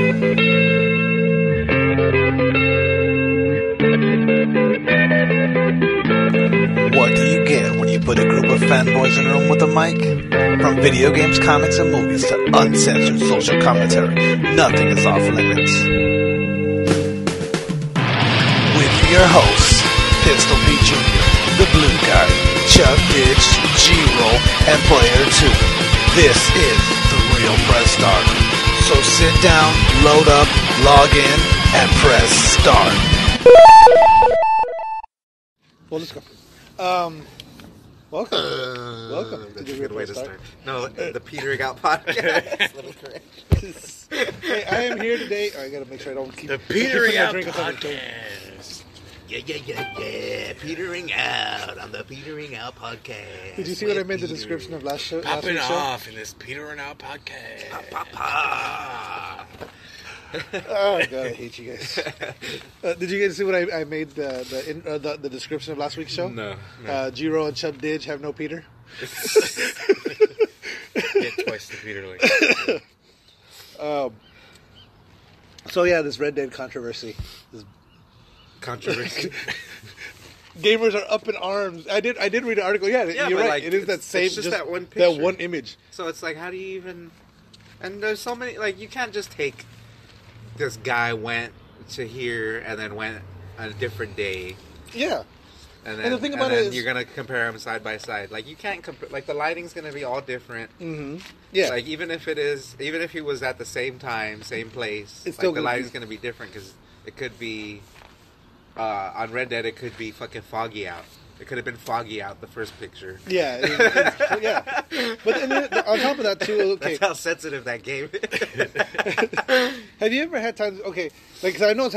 What do you get when you put a group of fanboys in a room with a mic? From video games, comics, and movies to uncensored social commentary, nothing is off limits. With your hosts, Pistol Pete Jr., The Blue Guy, Chuck Ditch, G-Roll, and Player 2. This is The Real Press Start. So sit down, load up, log in, and press start. Well, let's go. Welcome. Welcome. That's a good way to start. No, the Petering Out podcast. Little correction. Hey, I am here today. I gotta make sure I don't keep the Petering Out drink podcast. Yeah. Petering Out on the Petering Out podcast. Did you see what I made the description of last show? Popping last off in this Petering Out podcast. Papa. Oh god, I hate you guys. Did you guys see what I made the description of last week's show? No. G-Roll and Chub Didge have no Peter. Get twice the Peter Link. So yeah, this Red Dead controversy. Controversy. Gamers are up in arms. I did read an article. Yeah, you're right. Like, it is that same, just that one picture. That one image. So it's like, how do you even? And there's so many. Like, you can't just take. This guy went to here and then went on a different day. Yeah. And the thing about it is, you're gonna compare them side by side. Like, you can't compare. Like, the lighting's gonna be all different. Mm-hmm. Yeah. Like, even if he was at the same time, same place, it's still the lighting's gonna be different because it could be on Red Dead. It could be fucking foggy out. It could have been foggy out the first picture. Yeah, yeah. But on top of that too, okay. That's how sensitive that game is. Have you ever had times? Okay, like, cause I know it's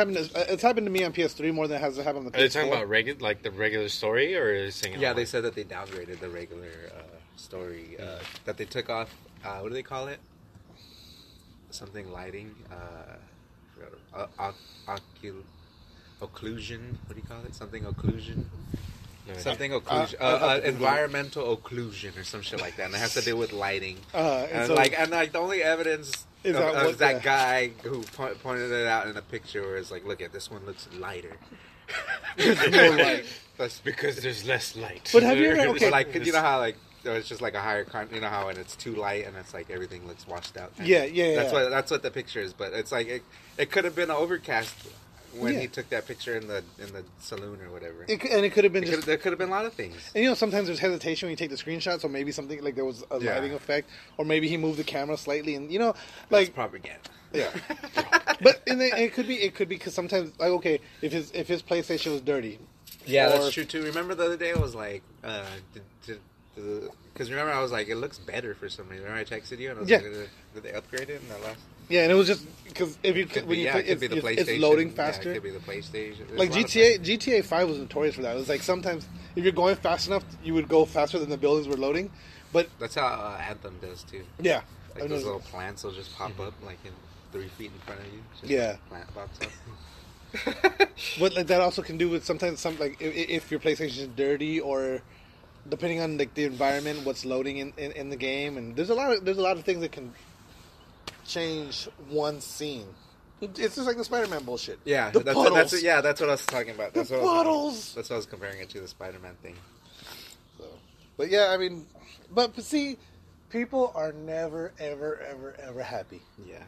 happened to me on PS3 more than it has happened on the PS4. Are they talking about the regular story, or is it saying? Yeah, they said that they downgraded the regular story. That they took off. What do they call it? Something lighting. Occlusion. What do you call it? Something occlusion. Something occlusion, environmental occlusion or some shit like that, and it has to do with lighting. And the only evidence is that guy who pointed it out in a picture, where it's like, look at this one looks lighter. More light. That's because there's less light. But have you ever? Okay, so like, you know how it's just like a higher you know how when it's too light and it's like everything looks washed out. Yeah. That's what the picture is, but it's like it could have been overcast. When he took that picture in the saloon or whatever, it could have been there could have been a lot of things. And sometimes there's hesitation when you take the screenshot, so maybe something like there was a lighting effect, or maybe he moved the camera slightly, and like that's propaganda. Yeah, but it could be because sometimes if his PlayStation was dirty. Yeah, that's true too. Remember the other day I was like, because remember I was like, it looks better for some reason. Remember I texted you and I was like, did they upgrade it in that last? Yeah, and it was just because it's loading faster. Yeah, it could be the PlayStation. There's like GTA 5 was notorious for that. It was like sometimes if you're going fast enough, you would go faster than the buildings were loading. But that's how Anthem does too. Yeah, like those little plants will just pop up like in 3 feet in front of you. Just plant box up. But like that also can do with sometimes if your PlayStation is dirty or depending on like the environment, what's loading in the game, and there's a lot of things that can change one scene. It's just like the Spider-Man bullshit. Yeah, that's what I was talking about. That's what puddles. That's what I was comparing it to, the Spider-Man thing. So, but yeah, I mean, but see, people are never, ever, ever, ever happy. Yeah.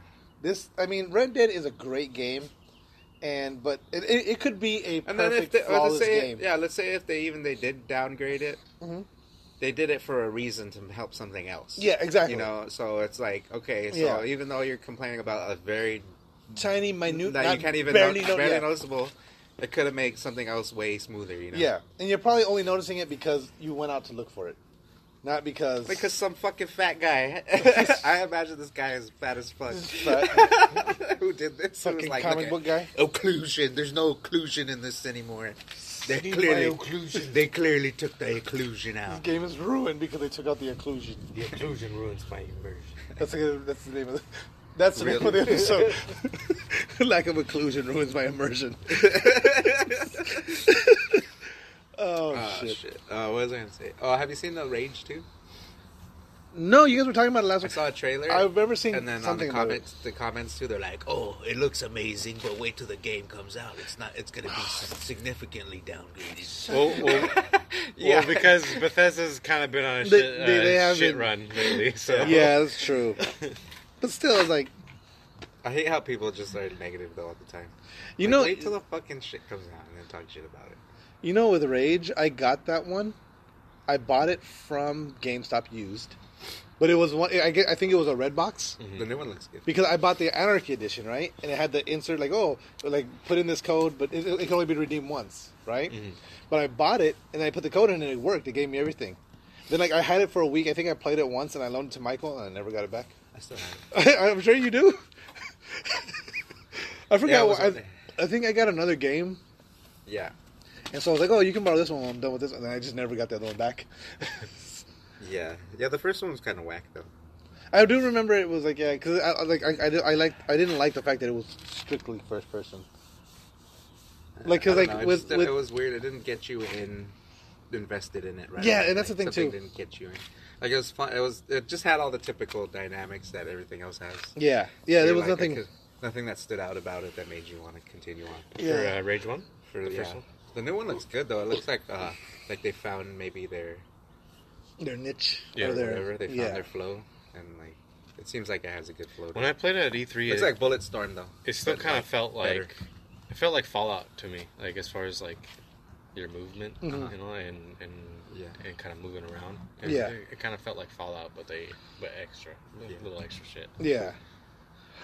Red Dead is a great game, but it could be a perfect flawless game. Yeah, let's say if they did downgrade it. Mm-hmm. They did it for a reason to help something else. Yeah, exactly. So it's like, okay, so even though you're complaining about a very tiny, minute, that you can't even barely noticeable, it could have made something else way smoother. Yeah, and you're probably only noticing it because you went out to look for it, not because some fucking fat guy. I imagine this guy is fat as fuck. Who did this? Fucking comic book guy. Occlusion. There's no occlusion in this anymore. They clearly took the occlusion out. This game is ruined because they took out the occlusion. The occlusion ruins my immersion. That's the name of it. That's the name of the episode. Lack of occlusion ruins my immersion. Oh shit. What was I going to say? Oh, have you seen the Rage 2? No, you guys were talking about it last week. I saw a trailer. I've ever seen and then something on the comments too, they're like, "Oh, it looks amazing, but wait till the game comes out. It's not. It's going to be significantly downgraded." Well, because Bethesda's kind of been on a shit run lately. So yeah, that's true. But still, it's like, I hate how people just are negative though all the time. You know, wait till the fucking shit comes out and then talk shit about it. You know, with Rage, I got that one. I bought it from GameStop used, but it was one. I think it was a red box. Mm-hmm. The new one looks good because I bought the Anarchy edition, right? And it had the insert like, put in this code, but it can only be redeemed once, right? Mm-hmm. But I bought it and I put the code in and it worked. It gave me everything. Then I had it for a week. I think I played it once and I loaned it to Michael and I never got it back. I still have it. I'm sure you do. I forgot. I think I got another game. Yeah. And so I was like, "Oh, you can borrow this one when I'm done with this," and then I just never got the other one back. Yeah. The first one was kind of whack though. I do remember it was like because I didn't like the fact that it was strictly first person. Like because it was weird. It didn't get you invested in it, right? Yeah, and that's the thing too. It didn't get you in. Like it was fun. It just had all the typical dynamics that everything else has. Yeah. There was nothing that stood out about it that made you want to continue on. Yeah. For Rage 1? For the first one? The new one looks good, though. It looks like they found maybe their niche. Or whatever. They found their flow. And, like, it seems like it has a good flow. When I played it at E3... It's like Bulletstorm, though. It still kind of felt like... Better. It felt like Fallout to me. Like, as far as, like, your movement, you know, and kind of moving around. And it kind of felt like Fallout, but extra. Little extra shit. Yeah.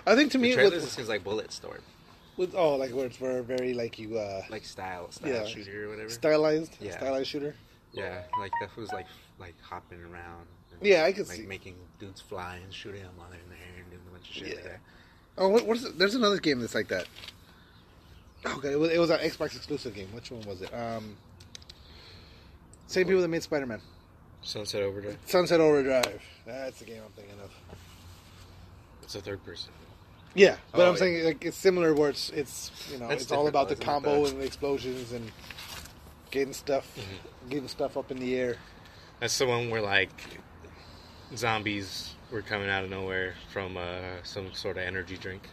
I think to me... It seems like Bulletstorm. Like where it's very like you like style shooter or whatever. Stylized shooter. Yeah, like that was like hopping around. And, I could like see making dudes fly and shooting them while they're in the air and doing a bunch of shit like that. Oh, what is it? There's another game that's like that. Oh god, it was an Xbox exclusive game. Which one was it? Same people that made Spider-Man. Sunset Overdrive. Sunset Overdrive. That's the game I'm thinking of. It's a third person. Yeah, but I'm saying like it's similar where it's it's all about the combo and the explosions and getting stuff up in the air. That's the one where like zombies were coming out of nowhere from some sort of energy drink.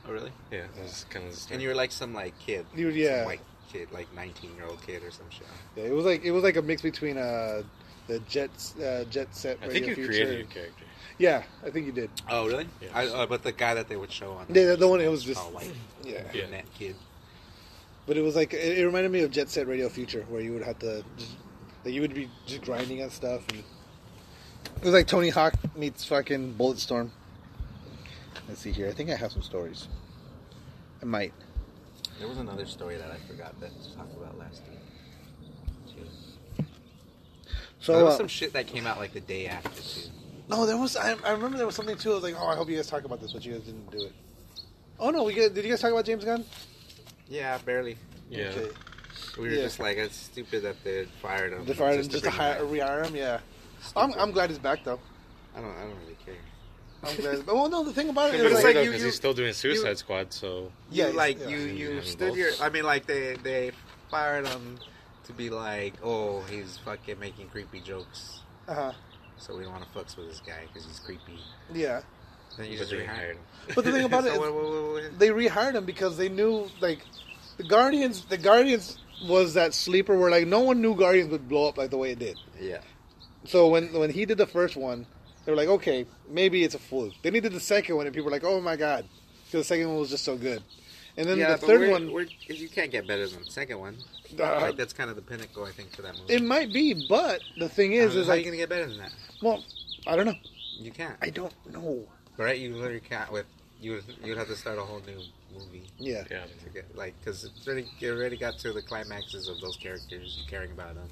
Oh really? Yeah, that was kind of. And you were like some like kid, some white kid, like 19-year-old kid or some shit. Yeah, it was like a mix between the Jet Set. I think you created your character. Yeah, I think you did. Oh, really? Yeah. But the guy that they would show on... The one, it was just... all white. Yeah. That kid. But it was like... It reminded me of Jet Set Radio Future, where you would have to... you would be just grinding on stuff. And it was like Tony Hawk meets fucking Bulletstorm. Let's see here. I think I have some stories. I might. There was another story that I forgot that to talk about last week. So there was some shit that came out like the day after, too. No, there was. I remember there was something too. I was like, "Oh, I hope you guys talk about this," but you guys didn't do it. Oh no, did you guys talk about James Gunn? Yeah, barely. Yeah, okay. We were just like, it's stupid that they fired him. They fired him just to rehire him. Yeah, I'm glad he's back though. I don't really care. I'm glad. Well, no, the thing about it is like because he's still doing Suicide Squad, so you stood your. I mean, like they fired him to be like, oh, he's fucking making creepy jokes. So we don't want to fucks with this guy because he's creepy. Yeah. Then you just rehired him. But the thing about it is they rehired him because they knew, like, the Guardians was that sleeper where, like, no one knew Guardians would blow up like the way it did. Yeah. So when he did the first one, they were like, okay, maybe it's a fluke. Then he did the second one and people were like, oh my god. Because the second one was just so good. And then the third one... you can't get better than the second one. Like, that's kind of the pinnacle, I think, for that movie. It might be, but the thing is how like... How are you going to get better than that? Well, I don't know. You can't. I don't know. Right? You literally can't. You'd have to start a whole new movie. Yeah. To get, like, because it already got to the climaxes of those characters, caring about them.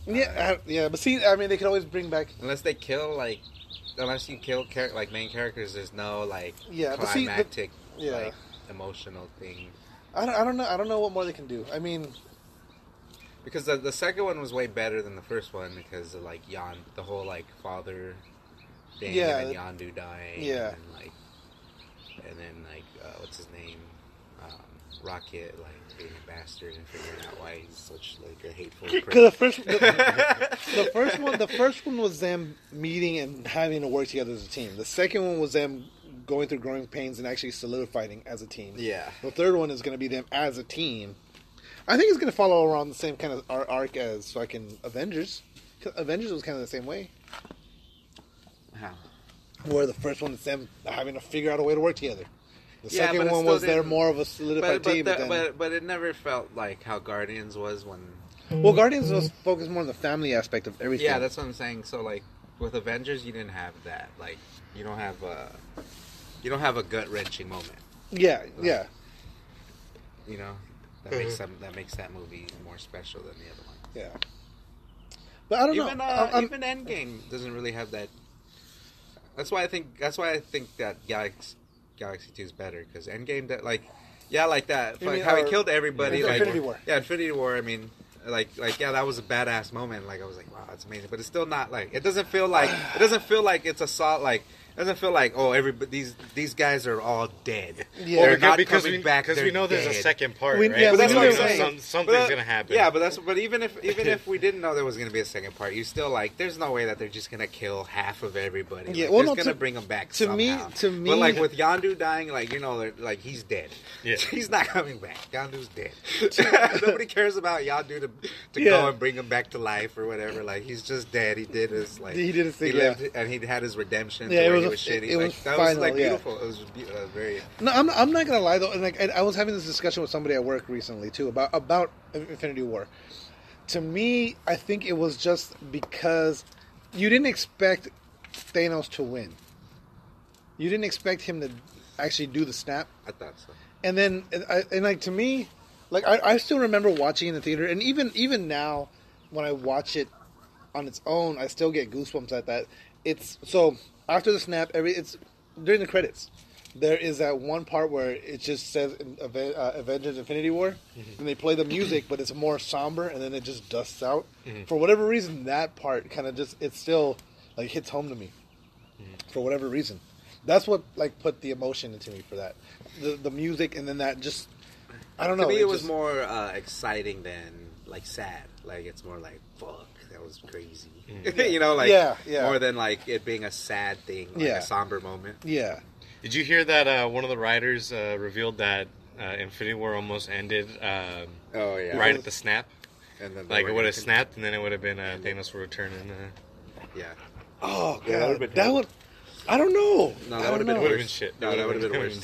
Yeah, but see, I mean, they could always bring back... Unless you kill, like, main characters, there's no, like, climactic, like, emotional thing. I don't know what more they can do. I mean... Because the second one was way better than the first one because of, like, the whole, like, father thing and then Yondu dying. Yeah. And then, like, what's his name? Rocket like being a bastard and figuring out why he's such like a hateful Because prick. the first one was them meeting and having to work together as a team. The second one was them going through growing pains and actually solidifying as a team. Yeah. The third one is going to be them as a team. I think it's going to follow around the same kind of arc as fucking Avengers. Avengers was kind of the same way. How? Where the first one is them having to figure out a way to work together. The second one was they're more of a solidified team. But it never felt like how Guardians was when... Well, Guardians was focused more on the family aspect of everything. Yeah, that's what I'm saying. So, like, with Avengers, you didn't have that. Like, you don't have a gut-wrenching moment. Yeah, like, yeah. You know? That makes that movie more special than the other one. Yeah. But I don't know. Even Endgame doesn't really have that. That's why I think that Galaxy 2 is better, because Endgame that like that like how he killed everybody, like Infinity War. Yeah, Infinity War. I mean, like yeah, that was a badass moment. Like I was like, wow, that's amazing. But it's still not like it doesn't feel like it's a solid like. It doesn't feel like these guys are all dead. Yeah, they're not because coming back. Because we know there's a second part, right? Yeah, but that's what I'm saying. Something's gonna happen. Yeah, but even if we didn't know there was gonna be a second part, you still like there's no way that they're just gonna kill half of everybody. Yeah, like, well, they're gonna bring them back. To somehow. me, but like with Yondu dying, like you know, like he's dead. Yeah, he's not coming back. Yondu's dead. Nobody cares about Yondu to go and bring him back to life or whatever. Like he's just dead. He did his thing. He lived and he had his redemption. Yeah, he was shitty. It was that final, was like beautiful. Yeah. It was very. No, I'm not gonna lie though. And like I was having this discussion with somebody at work recently too about Infinity War. To me, I think it was just because you didn't expect Thanos to win. You didn't expect him to actually do the snap. I thought so. And then and like to me, like I still remember watching in the theater, and even now when I watch it on its own, I still get goosebumps at that. It's so after the snap, it's during the credits. There is that one part where it just says Avengers Infinity War, and they play the music, but it's more somber, and then it just dusts out. For whatever reason, that part kind of just, it still like hits home to me. For whatever reason. That's what like put the emotion into me for that. The music, and then that just, I don't know. To me, it was more exciting than like sad. Like it's more like, fuck, that was crazy. You know, like more than like it being a sad thing, like a somber moment. Yeah. Did you hear that one of the writers revealed that Infinity War almost ended right at the snap? And then like it would have snapped, and then it would have been Thanos would return. Oh, God. That would... I don't know. No, that would have been shit. No, that would have been worse.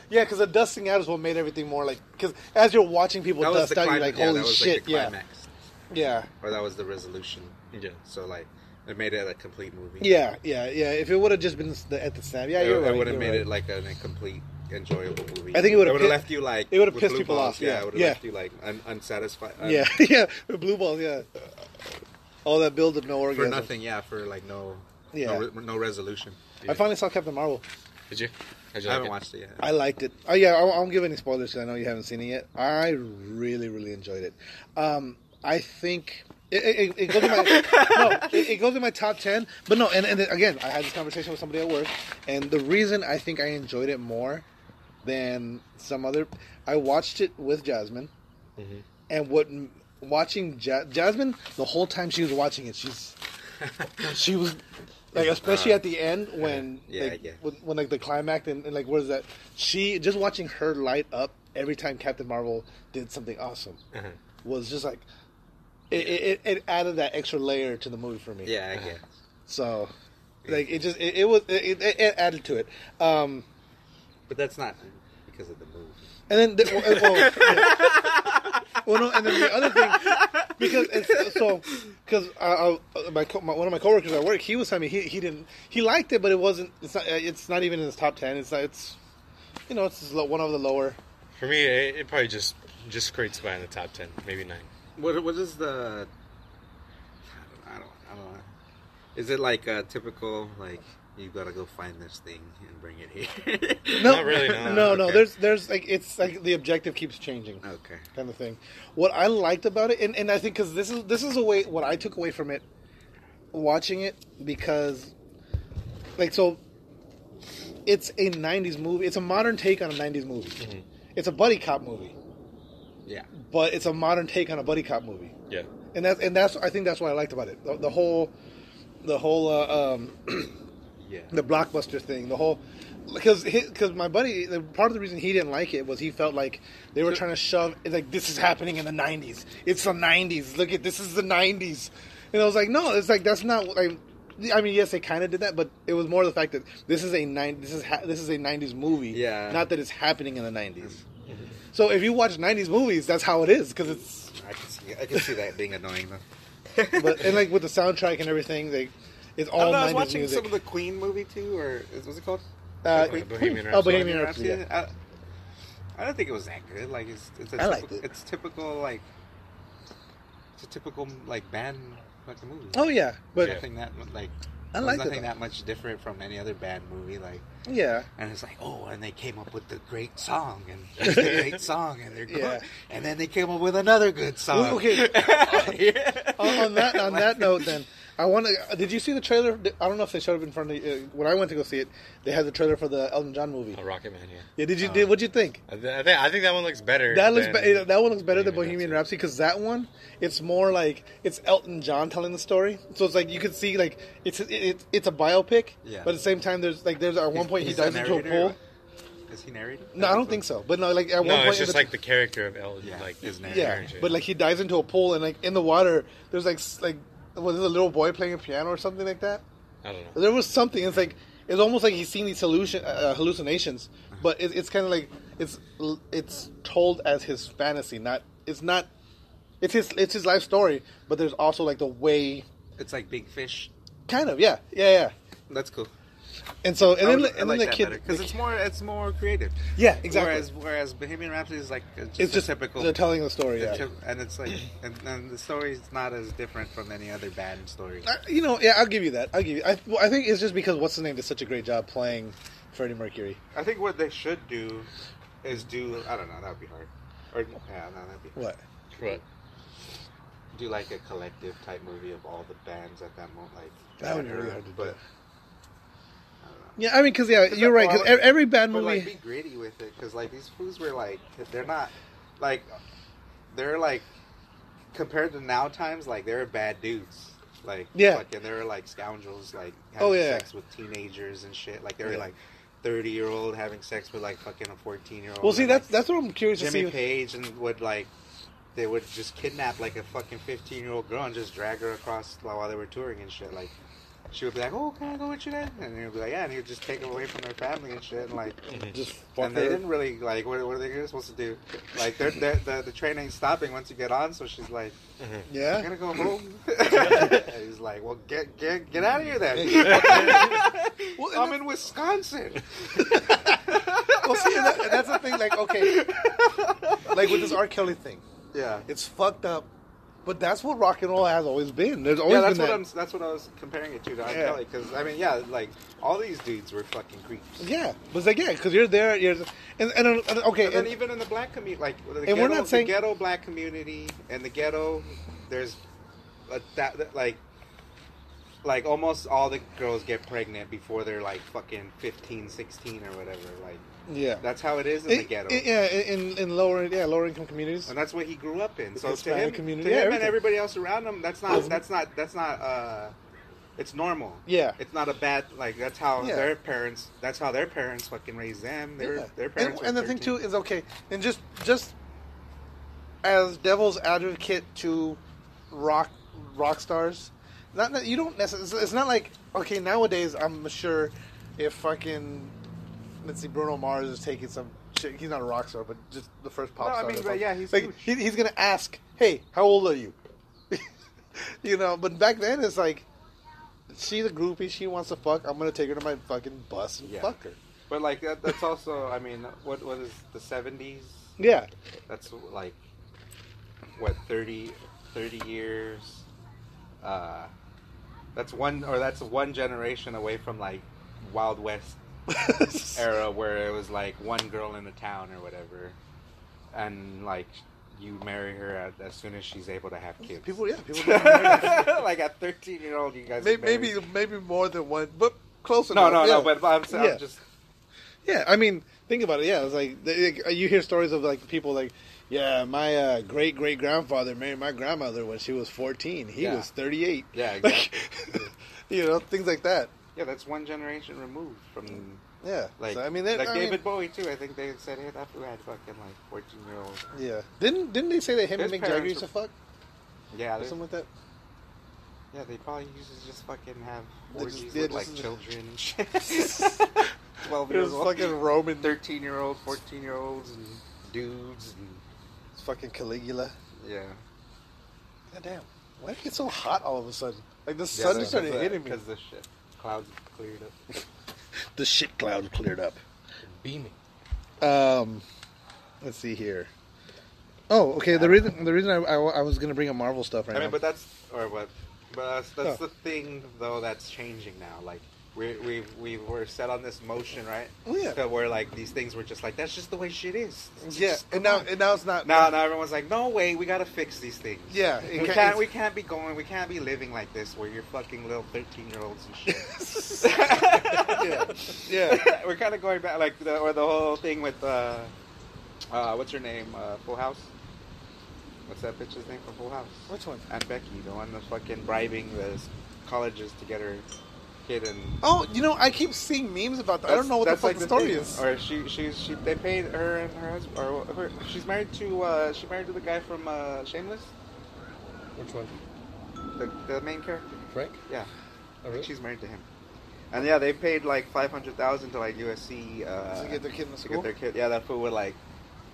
Because the dusting out is what made everything more like... Because as you're watching people dust out, you're like, holy shit, yeah. Or that was the resolution. Yeah. So, like... It made it a complete movie. Yeah. If it would have just been at the snap, you're right. It would have made it like a complete enjoyable movie. I think it would have left you like it would have pissed people off. Yeah, it would have left you like unsatisfied. With blue balls. Yeah, all that build up, no orgasm for nothing. Yeah, for like no resolution. I finally saw Captain Marvel. Did you? I haven't watched it yet. I liked it. Oh yeah, I won't give any spoilers because I know you haven't seen it yet. I really, really enjoyed it. I think. It goes in my top 10. But no, and again, I had this conversation with somebody at work, and the reason I think I enjoyed it more than some other, I watched it with Jasmine, and watching Jasmine the whole time she was watching it, she was like, especially at the end when when like the climax and like what is that? She just watching her light up every time Captain Marvel did something awesome was just like. It added that extra layer to the movie for me. Yeah, I guess. So, like, it added to it. But that's not because of the movie. And then, and then the other thing, because one of my coworkers at work, he was telling me he liked it, but it's not even in his top 10. It's one of the lower. For me, it probably just scrapes by in the top 10, maybe 9. What is the? I don't know. Is it like a typical like you gotta go find this thing and bring it here? Not really. No. Okay. There's like it's like the objective keeps changing. Okay. Kind of thing. What I liked about it, and I think because this is a way what I took away from it, watching it because, like so, it's a '90s movie. It's a modern take on a '90s movie. it's a buddy cop movie. Yeah. But it's a modern take on a buddy cop movie. Yeah. And that's I think that's what I liked about it. The whole the blockbuster thing, the whole because my buddy, part of the reason he didn't like it was he felt like they were trying to shove like this is happening in the 90s. It's the 90s. Look at this is the 90s. And I was like, no, it's like that's not like. I mean, yes, they kind of did that, but it was more the fact that this is a 90s movie, not that it's happening in the 90s. Mm-hmm. So if you watch 90s movies, that's how it is because it's. I can see that being annoying though. And like with the soundtrack and everything, it's all 90s music. I was watching some of the Queen movie too, or what's it called? Bohemian Rhapsody. Bohemian Rhapsody. Yeah. I don't think it was that good. Like it's typical like it's a typical like band fucking movie. Oh yeah, but nothing that like I like nothing that much different from any other band movie. Like yeah, and it's like and they came up with the great song and it's a great song and they're good, and then they came up with another good song. Well, okay, on that note, then. I want to. Did you see the trailer? I don't know if they showed it in front of you. When I went to go see it, they had the trailer for the Elton John movie. Rocket Man, yeah. Yeah, did you? What'd you think? I think that one looks better. That one looks better than Bohemian Rhapsody because that one, it's more like it's Elton John telling the story. So it's like you could see like it's a biopic, but at the same time there's at one point he dives into a pool. Is he narrating? No, I don't think so. But no, like at one point it's just like the character of Elton, like his narration. Yeah, but like he dives into a pool and like in the water, there's like. Was it a little boy playing a piano or something like that? I don't know. There was something. It's almost like he's seen these hallucinations, but it's kind of like it's told as his fantasy. It's his life story, but there's also like the way. It's like Big Fish. Kind of, yeah. That's cool. And so, then the kid, because it's more creative. Yeah, exactly. Whereas Bohemian Rhapsody is like it's just typical. They're telling the story, and it's like, and the story is not as different from any other band story. I'll give you that. I think it's just because what's his name did such a great job playing Freddie Mercury. I think what they should do is I don't know, that would be hard. That'd be hard. What? Do like a collective type movie of all the bands at that moment, like that would be really hard to do. Yeah, I mean, because you're right. Because every bad movie, like, be gritty with it. Because like these fools were like, they're not like, they're like compared to now times, like they're bad dudes. Like and they were like scoundrels, like having sex with teenagers and shit. Like they were like 30-year-old having sex with like fucking a 14-year-old. Well, see, that's what I'm curious to see. Jimmy Page and they would just kidnap like a fucking 15-year-old girl and just drag her across while they were touring and shit. Like. She would be like, "Oh, can I go with you then?" And he would be like, "Yeah." And he would just take them away from their family and shit, and like, and they didn't really like. What are they supposed to do? Like, the train ain't stopping once you get on, so she's like, "Yeah, I'm gonna go home." And he's like, "Well, get out of here then." I'm in Wisconsin. Well, see, that's the thing. Like, okay, like with this R. Kelly thing, it's fucked up. But that's what rock and roll has always been. There's always been that. That's what I was comparing it to R. Kelly. Because, I mean, like, all these dudes were fucking creeps. Yeah. But it's like, because you're there, and okay. And then even in the black community, like, we're not saying... the ghetto black community, and the ghetto, there's, like, almost all the girls get pregnant before they're, like, fucking 15, 16 or whatever, like... Yeah, that's how it is in the ghetto. In lower income communities, and that's what he grew up in. So Hispanic to him and everybody else around him, that's not. It's normal. Yeah, it's not a bad that's how their parents. That's how their parents fucking raised them. Their parents. And the thing too is okay, and just as devil's advocate to rock stars, you don't necessarily. It's not like nowadays. I'm sure if fucking. Let's see, Bruno Mars is taking some shit. He's not a rock star, but just the first pop star. I mean, but he's like, he's going to ask, hey, how old are you? But back then it's like, she's a groupie, she wants to fuck, I'm going to take her to my fucking bus and fuck her. But, like, that's also, I mean, what is the 70s? Yeah. That's, like, 30 years? That's one generation away from, like, Wild West era where it was like one girl in the town or whatever, and like you marry her as soon as she's able to have kids. People like at 13-year-old, you guys maybe more than one, but close enough. No, but I'm just I mean, Think about it. Yeah, it's like you hear stories of like people like, yeah, my great grandfather married my grandmother when she was 14. He was 38. Yeah, exactly. Things like that. Yeah, that's one generation removed from. Yeah, like so, I mean, David Bowie too. I think they said, "Hey, that fool had fucking like 14-year-old." Yeah, didn't they say that him and Mick Jagger used to fuck? Yeah, or something like that. Yeah, they probably used to just fucking have orgies with like children. 12-year-old, fucking Roman 13-year-old, 14-year-olds, and dudes. And... It's fucking Caligula. Yeah. God damn. Why did it get so hot all of a sudden? Like the sun just started hitting me. Because the shit clouds cleared up. The shit cloud cleared up. Beaming. Let's see here. Oh, okay. The reason I was gonna bring up Marvel stuff right now. But that's the thing though that's changing now. Like we were set on this motion, right? Oh yeah. So where like these things were just like that's just the way shit is. And now it's not. Now everyone's like, no way, we gotta fix these things. Yeah. We can't be living like this where you're fucking little 13-year-olds and shit. yeah. We're kind of going back like the whole thing with what's her name? Full House. What's that bitch's name from Full House? Which one? Aunt Becky, the one that's fucking bribing the colleges to get her kid and. Oh, I keep seeing memes about that. I don't know what the fuck the story is. Or they paid her and her husband, or she's married to the guy from Shameless. Which one? The main character. Frank? Yeah. Oh, really? She's married to him. And yeah, they paid like $500,000 to like USC to get their kid in the school. To get their kid. Yeah, that fool would like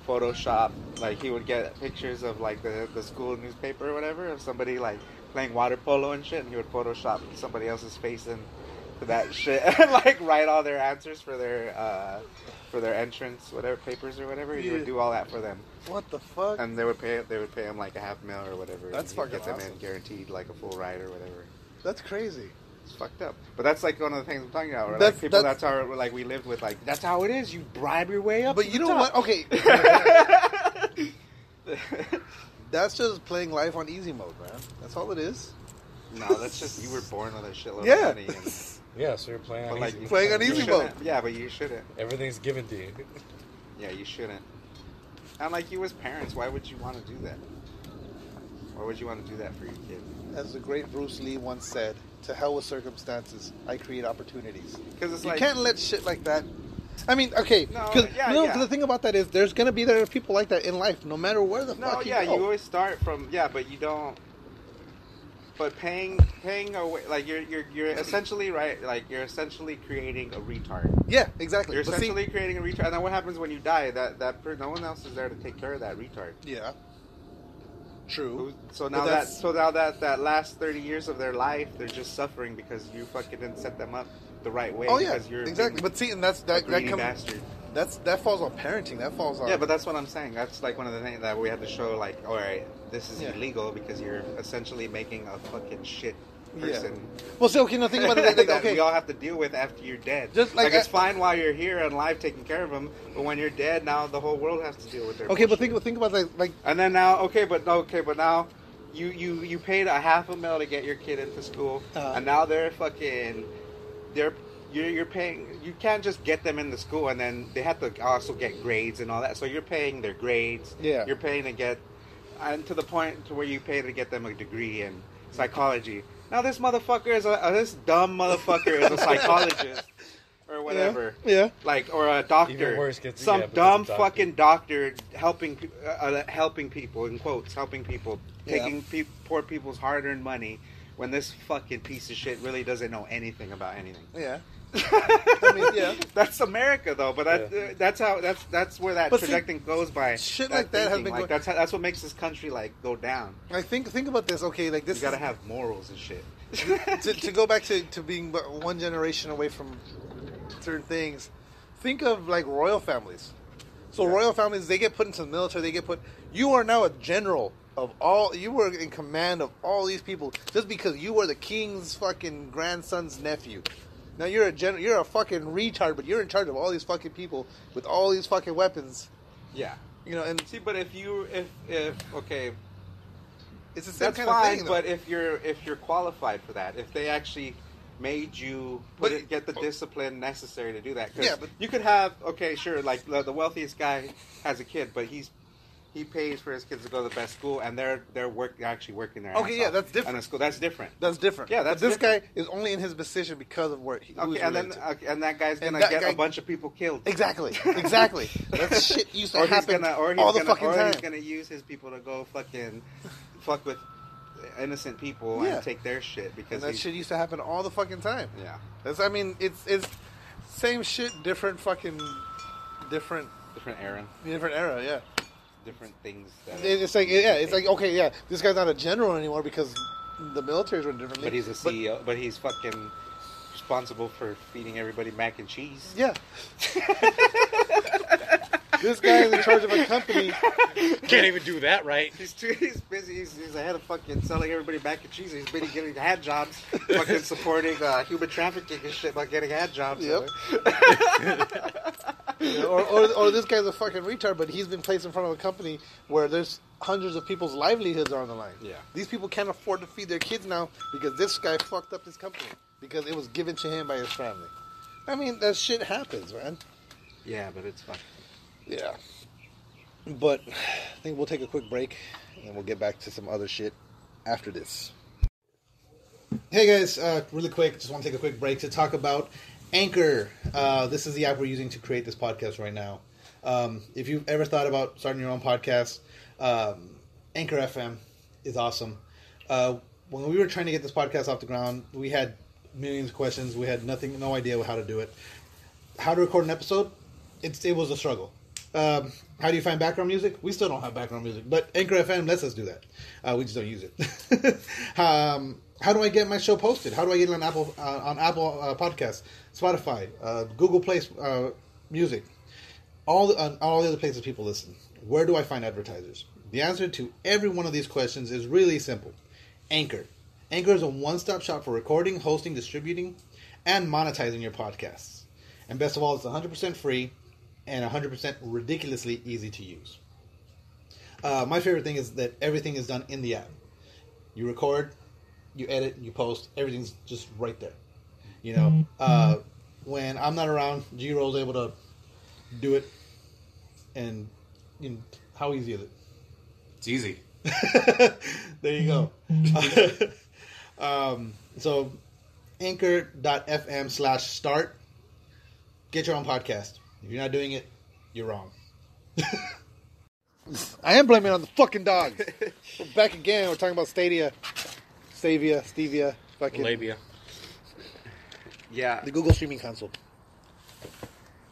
Photoshop, like he would get pictures of like the school newspaper or whatever of somebody like playing water polo and shit, and he would Photoshop somebody else's face into that shit and like write all their answers for their entrance whatever papers or whatever. He would do all that for them. What the fuck? And they would pay him like $500,000 or whatever. That's fucking get them awesome. in guaranteed like a full ride or whatever. That's crazy. It's fucked up. But that's like one of the things I'm talking about. Right? Like people, that's how like we lived with. Like that's how it is. You bribe your way up. But you know what? Okay. That's just playing life on easy mode, man. That's all it is. No, that's just you were born with a shitload of money. And, yeah, so you're playing on easy. Playing on easy mode. Yeah, but you shouldn't. Everything's given to you. Yeah, you shouldn't. And like you as parents, why would you want to do that? Why would you want to do that for your kid? As the great Bruce Lee once said, "To hell with circumstances, I create opportunities." Because it's you like, can't let shit like that. I mean, okay, because the thing about that is there's gonna be there are people like that in life, no matter where the fuck you go. You always start from but you don't. But paying away, like you're essentially right, like you're essentially creating a retard. Yeah, exactly. You're essentially creating a retard, and then what happens when you die? No one else is there to take care of that retard. Yeah. True. So now that last 30 years of their life, they're just suffering because you fucking didn't set them up the right way. Oh yeah, because you're exactly. But see, and that bastard. That falls on parenting. That falls on. Yeah, but that's what I'm saying. That's like one of the things that we have to show. Like, all right, this is illegal because you're essentially making a fucking shit person. Yeah. Well, so okay, think about it. That we all have to deal with after you're dead. Just like it's fine while you're here and alive taking care of them, but when you're dead, now the whole world has to deal with their. Okay, bullshit. but think about like. And then now, but now. You paid $500,000 to get your kid into school, and now you're paying. You can't just get them into school, and then they have to also get grades and all that. So you're paying their grades. Yeah. You're paying to get, and to the point to where you pay to get them a degree in psychology. Now this motherfucker this dumb motherfucker is a psychologist. Or whatever, like or a doctor, some dumb fucking doctor helping people in quotes, helping people, taking poor people's hard-earned money when this fucking piece of shit really doesn't know anything about anything. Yeah, I mean, that's America though, but that's where that trajectory goes by. Shit like that has been like that's what makes this country like go down. I think about this. Okay, like this, you gotta have morals and shit. to go back to being one generation away from certain things, think of like royal families. So royal families, they get put into the military. You are now a general of all. You were in command of all these people just because you were the king's fucking grandson's nephew. Now you're a general. You're a fucking retard, but you're in charge of all these fucking people with all these fucking weapons. Yeah, and see, but if okay. It's the same That's kind fine, of thing, but if you're qualified for that, if they actually made you get the discipline necessary to do that. Yeah, but you could have like the wealthiest guy has a kid, but he pays for his kids to go to the best school, and they're actually working there. Okay, yeah, that's different. And school, that's different. That's different. Yeah, that's this different. guy is only in his position because of where. And that guy's gonna get a bunch of people killed. Exactly. That shit used to happen all the fucking time. Or he's gonna use his people to go fuck with innocent people and take their shit because that shit used to happen all the fucking time. Yeah, it's same shit, different era. Different era, yeah. Different things. It's like okay, yeah. This guy's not a general anymore because the military's run differently. But he's a CEO. But he's fucking responsible for feeding everybody mac and cheese. Yeah. This guy is in charge of a company. Can't even do that right. He's busy. He's ahead of fucking selling everybody mac and cheese. He's busy getting hand jobs, fucking supporting human trafficking and shit by getting hand jobs. Yep. or this guy's a fucking retard, but he's been placed in front of a company where there's hundreds of people's livelihoods are on the line. Yeah. These people can't afford to feed their kids now because this guy fucked up his company because it was given to him by his family. I mean, that shit happens, man. Yeah, but it's fun. Yeah. But I think we'll take a quick break and we'll get back to some other shit after this. Hey guys, really quick, just want to take a quick break to talk about Anchor. This is the app we're using to create this podcast right now. If you've ever thought about starting your own podcast, Anchor FM is awesome. When we were trying to get this podcast off the ground, we had millions of questions. We had no idea how to do it. How to record an episode? It was a struggle. How do you find background music? We still don't have background music, but Anchor FM lets us do that. We just don't use it. How do I get my show posted? How do I get it on Apple Podcasts, Spotify, Google Play Music, all the other places people listen? Where do I find advertisers? The answer to every one of these questions is really simple. Anchor. Anchor is a one-stop shop for recording, hosting, distributing, and monetizing your podcasts. And best of all, it's 100% free and 100% ridiculously easy to use. My favorite thing is that everything is done in the app. You record, you edit, you post, everything's just right there. You know, when I'm not around, G-Roll's able to do it. And how easy is it? It's easy. There you go. So, anchor.fm/start. Get your own podcast. If you're not doing it, you're wrong. I am blaming it on the fucking dogs. We're back again. We're talking about Stadia. Stevia. Fucking Labia. Yeah. The Google streaming console.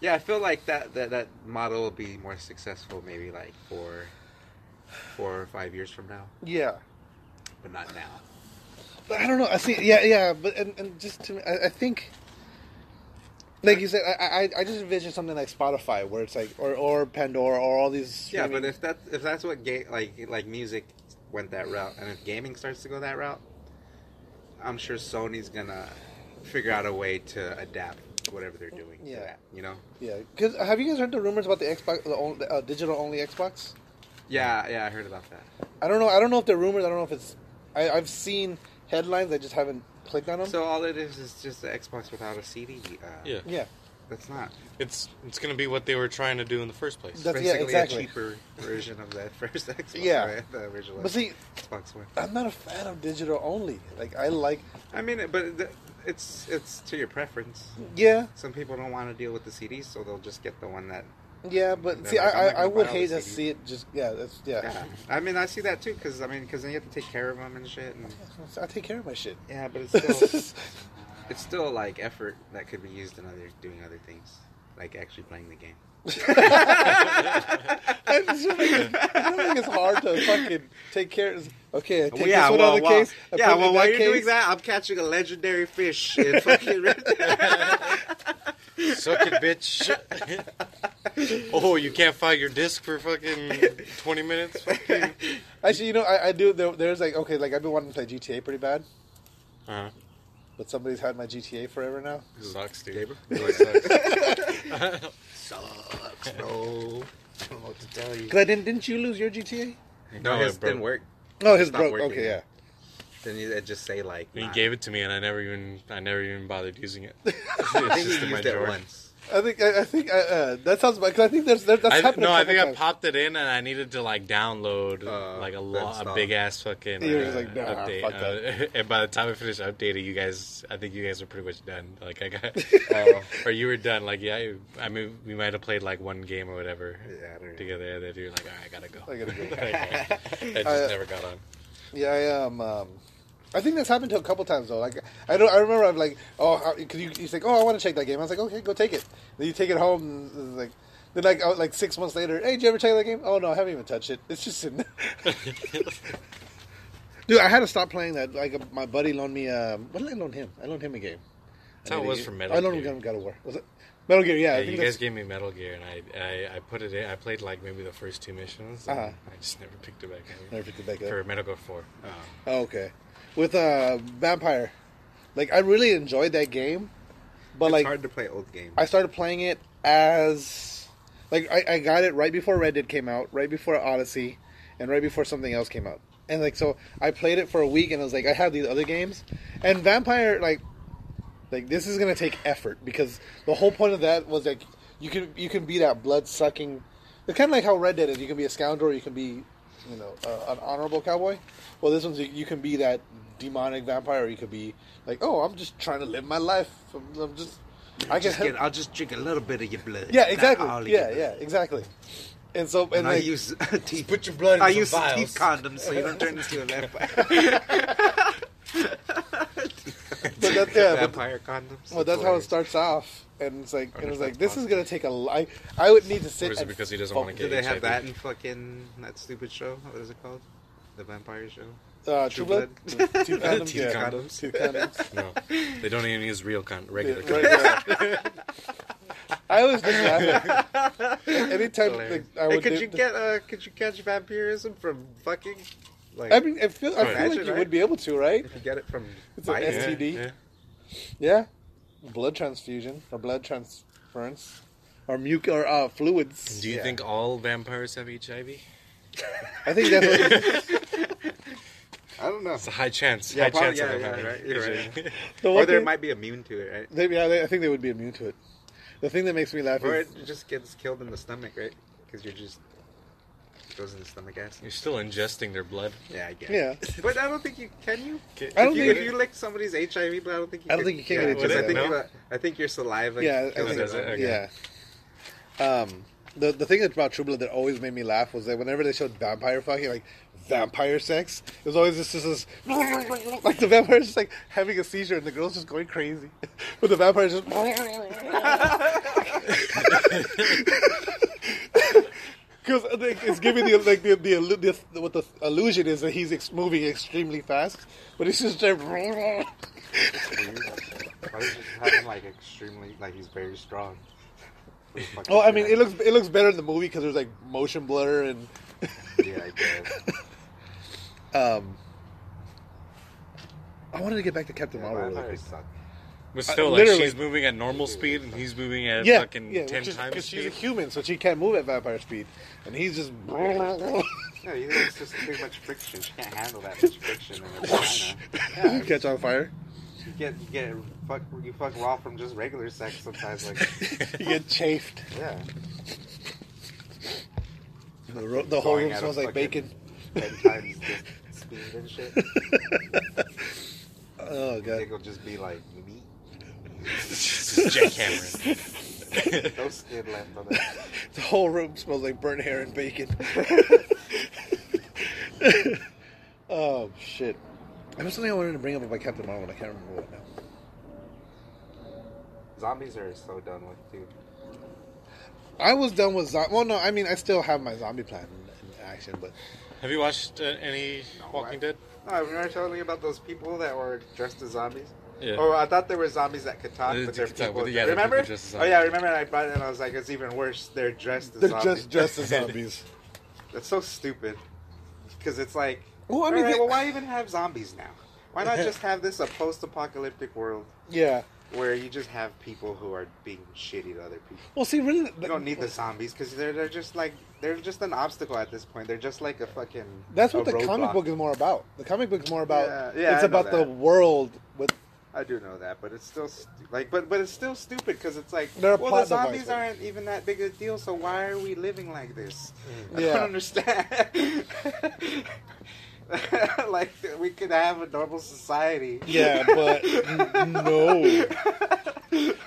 Yeah, I feel like that model will be more successful maybe like 4 or 5 years from now. Yeah. But not now. But I don't know. I see. Yeah. But and just to me, I think, like you said, I just envision something like Spotify, where it's like or Pandora or all these. Streaming. Yeah, but if that's what like music went that route, and if gaming starts to go that route, I'm sure Sony's gonna figure out a way to adapt whatever they're doing. Yeah. To that, you know. Yeah. Because have you guys heard the rumors about the Xbox, the digital only Xbox? Yeah, I heard about that. I don't know if they're rumors. I don't know if it's. I've seen headlines. I just haven't clicked on them. So all it is just the Xbox without a CD. Yeah. That's not. It's going to be what they were trying to do in the first place. That's basically exactly. a cheaper version of that first Xbox. Yeah. Right? The original. But see, Xbox One. I'm not a fan of digital only. Like I like. I mean, but it's to your preference. Yeah. Some people don't want to deal with the CDs, so they'll just get the one that. Yeah, but see, I would hate to see it just. Yeah, that's yeah. I mean, I see that too, because then you have to take care of them and shit. And, I take care of my shit. yeah, but it's still like effort that could be used in doing other things, like actually playing the game. I don't think it's hard to fucking take care of. Okay, I take this one out of the case. While you're doing that, I'm catching a legendary fish in fucking Suck it, bitch. Oh, you can't find your disc for fucking 20 minutes? Fucking. Actually, I do. There's like, okay, like I've been wanting to play GTA pretty bad. Uh-huh. But somebody's had my GTA forever now. Sucks, dude. Really sucks. Sucks, bro. I don't know what to tell you. Cause didn't you lose your GTA? No, his didn't work. No, his Stopped broke. working. Okay, yeah. Then you just say like. He gave it to me, and I never even bothered using it. I think you used it once. I think that sounds because I think that's happened. No, I think I popped it in and I needed to like download like a big ass fucking update. Fuck that. And by the time I finished updating, I think you guys were pretty much done. Like I got, or you were done. Like I mean, we might have played like one game or whatever together, and then you're like, all right, I gotta go. I just never got on. Yeah, I think that's happened to a couple times though. Like I remember I'm like, because you think, I want to check that game. I was like, okay, go take it. Then you take it home, and it's like, like 6 months later, hey, did you ever check that game? Oh no, I haven't even touched it. It's just sitting there. Dude, I had to stop playing that. Like my buddy loaned me. What did I loan him? I loaned him a game. That's how it was for Metal Gear. I loaned him God of War. Was it Metal Gear? Yeah. You guys gave me Metal Gear, and I put it in. I played like maybe the first 2 missions. And I just never picked it back up. Never picked it back up for Metal Gear 4. Oh, okay. With Vampire, like I really enjoyed that game, but it's hard to play old games. I started playing it as like I got it right before Red Dead came out, right before Odyssey, and right before something else came out. And like so, I played it for a week, and I was like, I have these other games, and Vampire like this is gonna take effort because the whole point of that was like you can be that blood sucking. It's kind of like how Red Dead is. You can be a scoundrel, or you can be an honorable cowboy. Well, this one's you can be that demonic vampire, or you could be like, I'm just trying to live my life. I'll just drink a little bit of your blood. Yeah, exactly. Yeah, exactly. And so, and I use teeth. Put your blood. I use teeth condoms so you don't turn into a vampire. Vampire condoms. Well, that's how it starts off, and it's like, this is gonna take I would need to sit. Or is it because he doesn't want to get? Do they have that in fucking that stupid show? What is it called? The vampire show. True Blood? Teeth condoms. Teeth condoms. No, they don't even use regular condoms. Right. I always think that. Anytime I would. Could you catch vampirism from fucking? Like, I mean, I feel like you would be able to, right? If you get it from it's an STD. Yeah. Blood transfusion or blood transference or or fluids. Do you think all vampires have HIV? I think that's what I don't know. It's a high chance. Yeah, high chance. Right. You're right. Or they might be immune to it, right? I think they would be immune to it. The thing that makes me laugh or is... it just gets killed in the stomach, right? Because goes in the stomach acid. You're still ingesting their blood. Yeah, I guess. Yeah. But I don't think you can. If you lick somebody's HIV blood, I don't think you can. I don't think you can get it. I think your saliva. Yeah, yeah. The thing about True Blood that always made me laugh was that whenever they showed vampire fucking, like vampire sex, it was always just this like the vampire's just like having a seizure and the girl's just going crazy, but the vampire's just because it's giving the what the illusion is that he's moving extremely fast, but it's just it's weird. Why is it having like extremely like he's very strong? Oh, I mean, it looks better in the movie because there's like motion blur and. Yeah, I guess. I wanted to get back to Captain Marvel. Really quick. But still, like she's moving at normal speed and he's moving at fucking 10 times speed. Because she's a human, so she can't move at vampire speed, and he's just. No, it's just too much friction. She can't handle that much friction in her vagina. You catch on fire. You fuck raw from just regular sex sometimes. Like you get chafed. Yeah. The whole room smells like bacon. 10 times the speed and shit. Oh god. It'll just be like meat. Just jackhammering. No skin left on that. The whole room smells like burnt hair and bacon. Oh shit. There was something I wanted to bring up about Captain Marvel, and I can't remember what now. Zombies are so done with, too. I was done with zombies. Well, no, I mean, I still have my zombie plan in action, but... Have you watched any Walking Dead? No, I remember telling you about those people that were dressed as zombies. Yeah. Oh, I thought there were zombies that could talk, but they're people... remember? Oh, yeah, I remember, and I brought it, and I was like, it's even worse. They're dressed as zombies. They're just dressed as zombies. That's so stupid. Because it's like... Well, I mean, why even have zombies now? Why not just have this a post-apocalyptic world? Yeah. where you just have people who are being shitty to other people. Well, see, really, you don't need the zombies because they're just like they're just an obstacle at this point. They're just like a fucking. That's what the roadblock. comic book is more about. The comic book is more about. Yeah, it's I about know the that. world with. I do know that, but it's still but it's still stupid because it's like, They're a well, the plot zombies device, aren't even that big a deal. So why are we living like this? I Yeah. don't understand. Like we could have a normal society. Yeah, but no.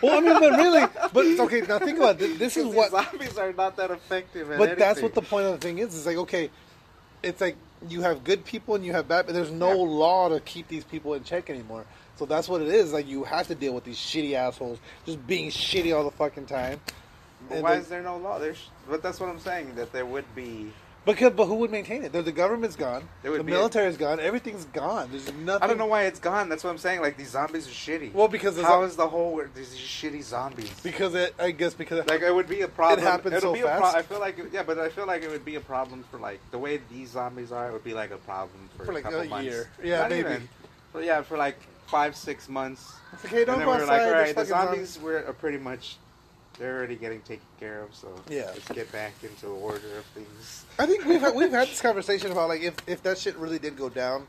Well, I mean, but really, but okay. Now think about it. This is what zombies are not that effective. But that's what the point of the thing is. It's like, okay, it's like you have good people and you have bad, but there's no law to keep these people in check anymore. So that's what it is. Like, you have to deal with these shitty assholes just being shitty all the fucking time. But why is there no law? But that's what I'm saying. That there would be. But who would maintain it? The government's gone. The military's gone. Everything's gone. There's nothing. I don't know why it's gone. That's what I'm saying. Like, these zombies are shitty. Well, because how is the whole these shitty zombies? Because I guess like it would be a problem. It happens so fast. I feel like but I feel like it would be a problem for like the way these zombies are. It would be like a problem for like couple a months. year. Yeah, Not maybe. Even. But yeah, for like 5-6 months. It's okay, don't and then go we're outside. like, all right, the zombies zombies are pretty much. They're already getting taken care of, so let's get back into order of things. I think we've had this conversation about like if that shit really did go down,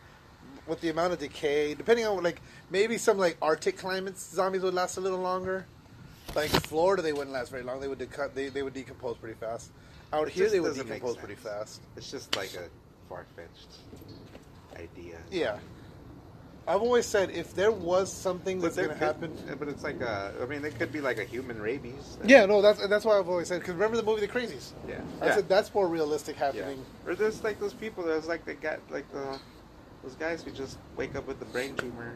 with the amount of decay, depending on like maybe some like Arctic climates, zombies would last a little longer. Like Florida, they wouldn't last very long. They would they would decompose pretty fast. Out here, they would decompose pretty fast. It's just like a far-fetched idea. Yeah. I've always said if there was something that's going to happen, but it's like I mean, it could be like a human rabies. Yeah, no, that's why I've always said. Because remember the movie The Crazies? Yeah, I said that's more realistic happening. Yeah. Or there's like those people. There's like they got like those guys who just wake up with a brain tumor,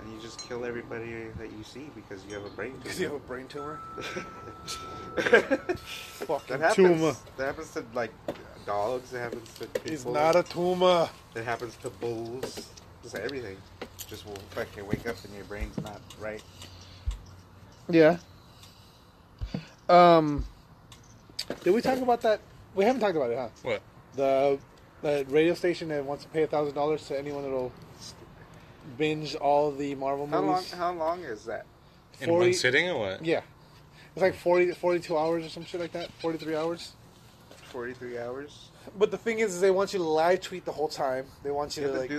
and you just kill everybody that you see because you have a brain tumor. Because you have a brain tumor. Fucking tumor. That happens to like dogs. It happens to people. It's not a tumor. It happens to bulls. Just everything. Just will fucking wake up and your brain's not right. Yeah. Did we talk about that? We haven't talked about it, huh? What? The radio station that wants to pay $1,000 to anyone that'll binge all the Marvel movies. How long is that? 40, in one sitting or what? Yeah. It's like 42 hours or some shit like that. 43 hours. 43 hours? But the thing is they want you to live tweet the whole time. They want you to like do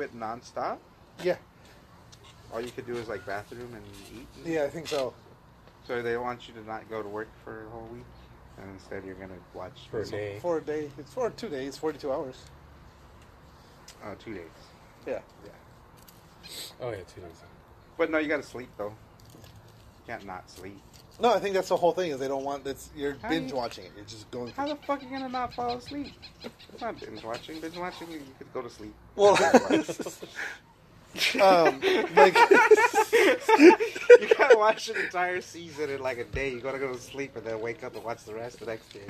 it nonstop. Yeah. All you could do is like bathroom and eat. Yeah, I think so. So they want you to not go to work for a whole week, and instead you're gonna watch for a day. For a day. It's for 2 days. 42 hours. 2 days. Yeah. Oh yeah, 2 days. But no, you gotta sleep though. You can't not sleep. No, I think that's the whole thing. Is they don't want you're binge watching it. You're just going. How the fuck are you gonna not fall asleep? It's not binge watching. Binge watching, you could go to sleep. Well, like you gotta watch an entire season in like a day. You gotta go to sleep and then wake up and watch the rest the next day.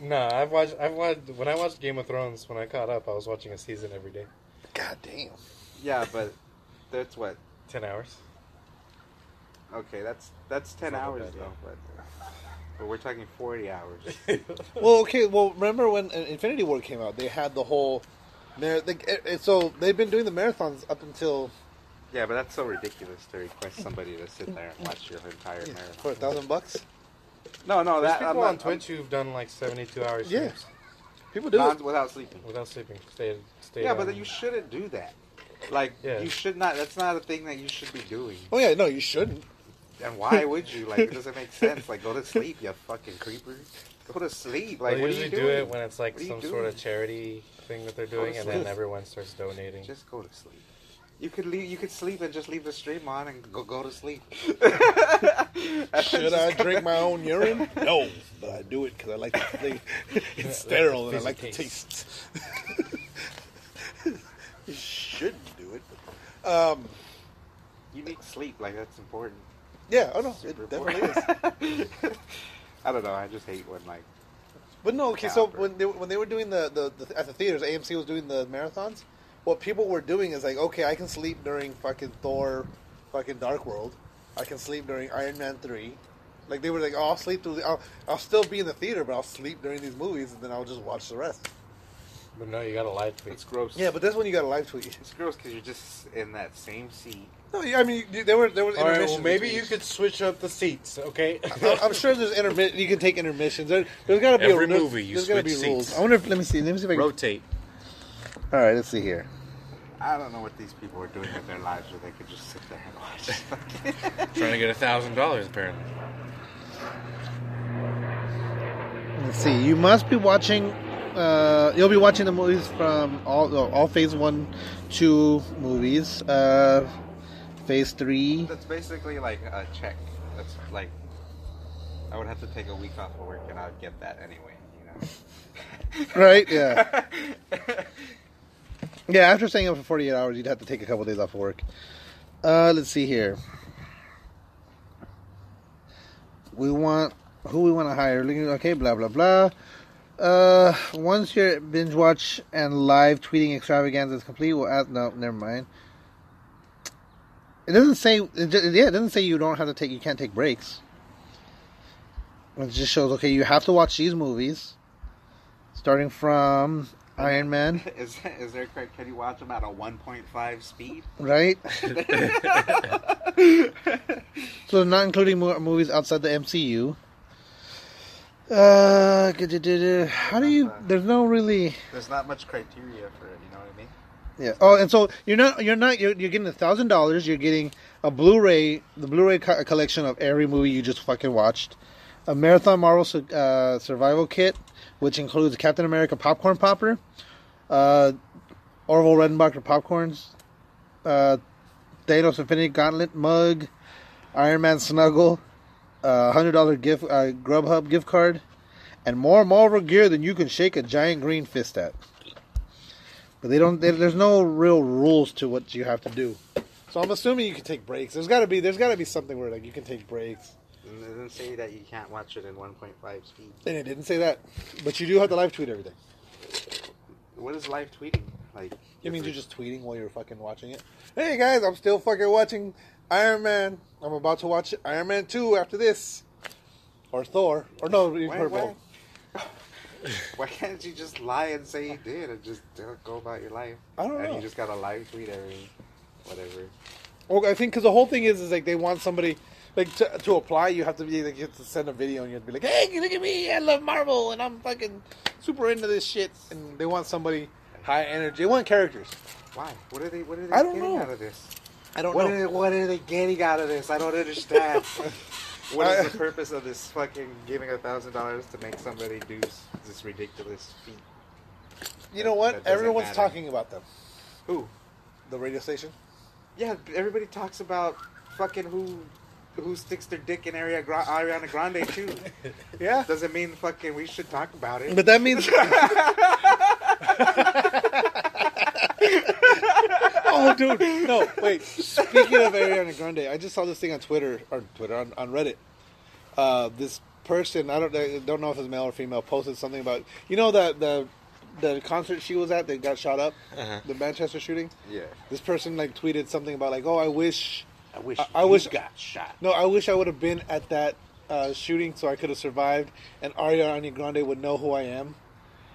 No, I've watched when I watched Game of Thrones. When I caught up, I was watching a season every day. God damn. Yeah, but that's what 10 hours. Okay, that's 10 hours though, but we're talking 40 hours. Well, okay. Well, remember when Infinity War came out? They had the whole. So they've been doing the marathons up until. Yeah, but that's so ridiculous to request somebody to sit there and watch your entire marathon For $1,000. No, There's that people on Twitch who've done like 72 hours. Yeah, people do it without sleeping. Without sleeping, stay. Yeah, but you shouldn't do that. Like you should not. That's not a thing that you should be doing. Oh yeah, no, you shouldn't. And why would you? Like, it doesn't make sense. Like, go to sleep, you fucking creeper. Go to sleep. Like, they what are you usually doing? do it when it's like some sort of charity thing that they're doing, and then everyone starts donating. Just go to sleep. You could leave. You could sleep and just leave the stream on and go to sleep. Should I drink my own urine? No, but I do it because I like the thing. It's sterile and I like the taste. You shouldn't do it. But, you need sleep. Like, that's important. Yeah, oh no, it definitely is. I don't know. I just hate when like. But no, okay. So when they were doing the at the theaters, AMC was doing the marathons. What people were doing is like, okay, I can sleep during fucking Thor, fucking Dark World. I can sleep during Iron Man 3. Like they were like, oh, I'll sleep through. I'll still be in the theater, but I'll sleep during these movies, and then I'll just watch the rest. But no, you got a live tweet. It's gross. Yeah, but this one you got a live tweet. It's gross because you're just in that same seat. No, I mean there was All right, intermissions. well, maybe you could switch up the seats, okay? I'm sure there's intermission. You can take intermissions. There's got to be Every movie you there's got to be switch rules. seats. I wonder if let me see if I can Rotate. All right, let's see here. I don't know what these people are doing with their lives where they could just sit there and watch. Trying to get $1,000 apparently. Let's see. You must be watching. You'll be watching the movies from all Phase 1, 2 movies. Phase 3. That's basically like a check. That's like I would have to take a week off of work and I'd get that anyway. You know. Right? Yeah. Yeah. After staying up for 48 hours, you'd have to take a couple days off of work. Let's see here. Who we want to hire? Okay, blah blah blah. Once your binge watch and live tweeting extravaganza is complete, we'll ask. No, never mind. It doesn't say. It doesn't say you don't have to take. You can't take breaks. It just shows. Okay, you have to watch these movies, starting from Iron Man. Is there? Can you watch them at a 1.5 speed? Right. So not including movies outside the MCU. How do you? There's no really. There's not much criteria for it. You know what I mean? Yeah. Oh, and so you're getting $1,000. You're getting a Blu-ray, the Blu-ray collection of every movie you just fucking watched, a Marathon Marvel Survival Kit, which includes Captain America popcorn popper, Orville Redenbacher popcorns, Thanos Infinity Gauntlet mug, Iron Man Snuggle, $100 gift Grubhub gift card, and more Marvel gear than you can shake a giant green fist at. But there's no real rules to what you have to do. So I'm assuming you can take breaks. There's got to be something where like you can take breaks. And it doesn't say that you can't watch it in 1.5 speed. And it didn't say that, but you do have to live tweet everything. What is live tweeting? Like, You mean you're just tweeting while you're fucking watching it? Hey guys, I'm still fucking watching Iron Man. I'm about to watch Iron Man 2 after this. Or Thor. Or no, you've heard both. Why can't you just lie and say you did and just go about your life? I don't know. And you just got to live tweet every whatever. Well, I think because the whole thing is like they want somebody like to apply. You have to be like you have to send a video and you have to be like, hey, look at me, I love Marvel and I'm fucking super into this shit. And they want somebody high energy. They want characters. Why? What are they I don't getting know. out of this? I don't know. What are they getting out of this? I don't understand. What is the purpose of this fucking giving $1,000 to make somebody do this ridiculous feat? You know what? That Everyone's matter. talking about them. Who? The radio station. Yeah, everybody talks about fucking who sticks their dick in Ariana Grande too. Yeah. Doesn't mean fucking we should talk about it. But that means. Oh, dude. No, wait. Speaking of Ariana Grande, I just saw this thing on Twitter, on Reddit. This person, I don't know if it's male or female, posted something about, you know, that the concert she was at that got shot up, the Manchester shooting. Yeah. This person like tweeted something about like, oh, I wish you got shot. No, I wish I would have been at that shooting so I could have survived, and Ariana Grande would know who I am.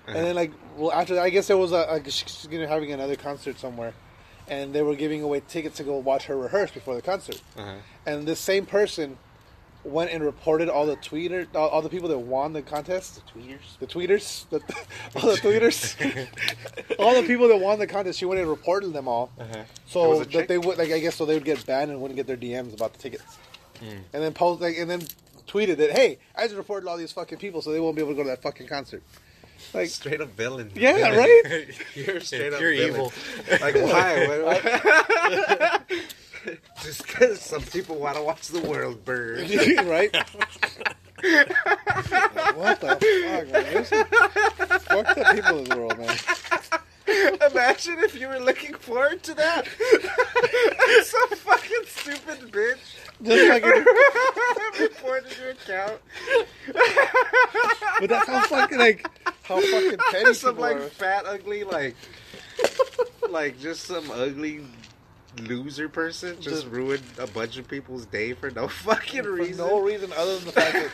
And then like, well, after that, I guess there was she's having another concert somewhere, and they were giving away tickets to go watch her rehearse before the concert. And this same person went and reported all the all the people that won the contest. The tweeters, all the tweeters, all the people that won the contest. She went and reported them all, so that they would I guess so they would get banned and wouldn't get their DMs about the tickets. And then tweeted that, hey, I just reported all these fucking people, so they won't be able to go to that fucking concert. Like straight up villain. Yeah, right. You're straight up You're villain. evil. Like why? Just because some people want to watch the world burn. Right? What the fuck, man? Fuck the people in the world, man. Imagine if you were looking forward to that. Some fucking stupid bitch. Just fucking reported your account. But that's how fucking how fucking petty Some people are. fat, ugly, just some ugly loser person just ruined a bunch of people's day for no fucking reason. For no reason other than the fact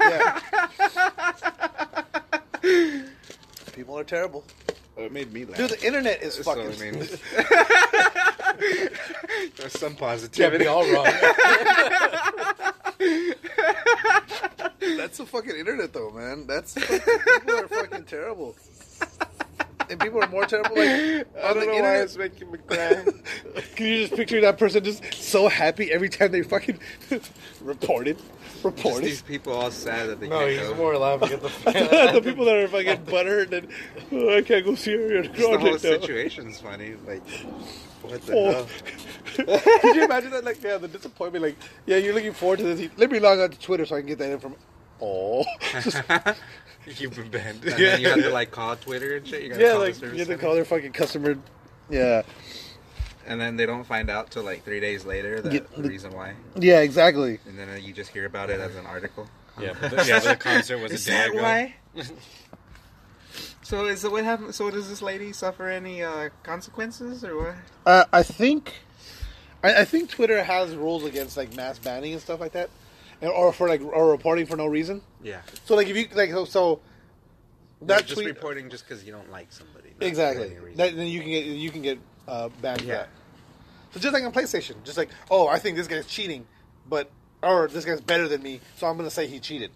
that people are terrible. It made me laugh. Dude, the internet is fucking... So, I mean, there's some positivity. All wrong. That's the fucking internet, though, man. That's fucking... People are fucking terrible. And people are more terrible, like, I don't know why it's making me cry. Can you just picture that person just so happy every time they fucking reported? Just these people all sad that they No, can't he's go. more laughing at the The people that are fucking butthurt and I can't go see her. Just the whole situation's funny. Like, what the hell? Could you imagine that? Like, yeah, the disappointment. Like, yeah, you're looking forward to this. Let me log on to Twitter so I can get that in from. Oh, You've been banned. And then you have to like call Twitter and shit. You gotta yeah, call like the service you have to center. call their fucking customer. Yeah, And then they don't find out till like 3 days later the reason why. yeah, exactly. And then you just hear about it as an article. Yeah, but the concert was a day ago. Why? So what happened? So does this lady suffer any consequences or what? I think Twitter has rules against like mass banning and stuff like that, or reporting for no reason. Yeah. So like if you like so that just tweet reporting just because you don't like somebody. not exactly for any reason. then you can get banned for Yeah. that. So just like on PlayStation, just like I think this guy's cheating, or this guy's better than me, so I'm gonna say he cheated.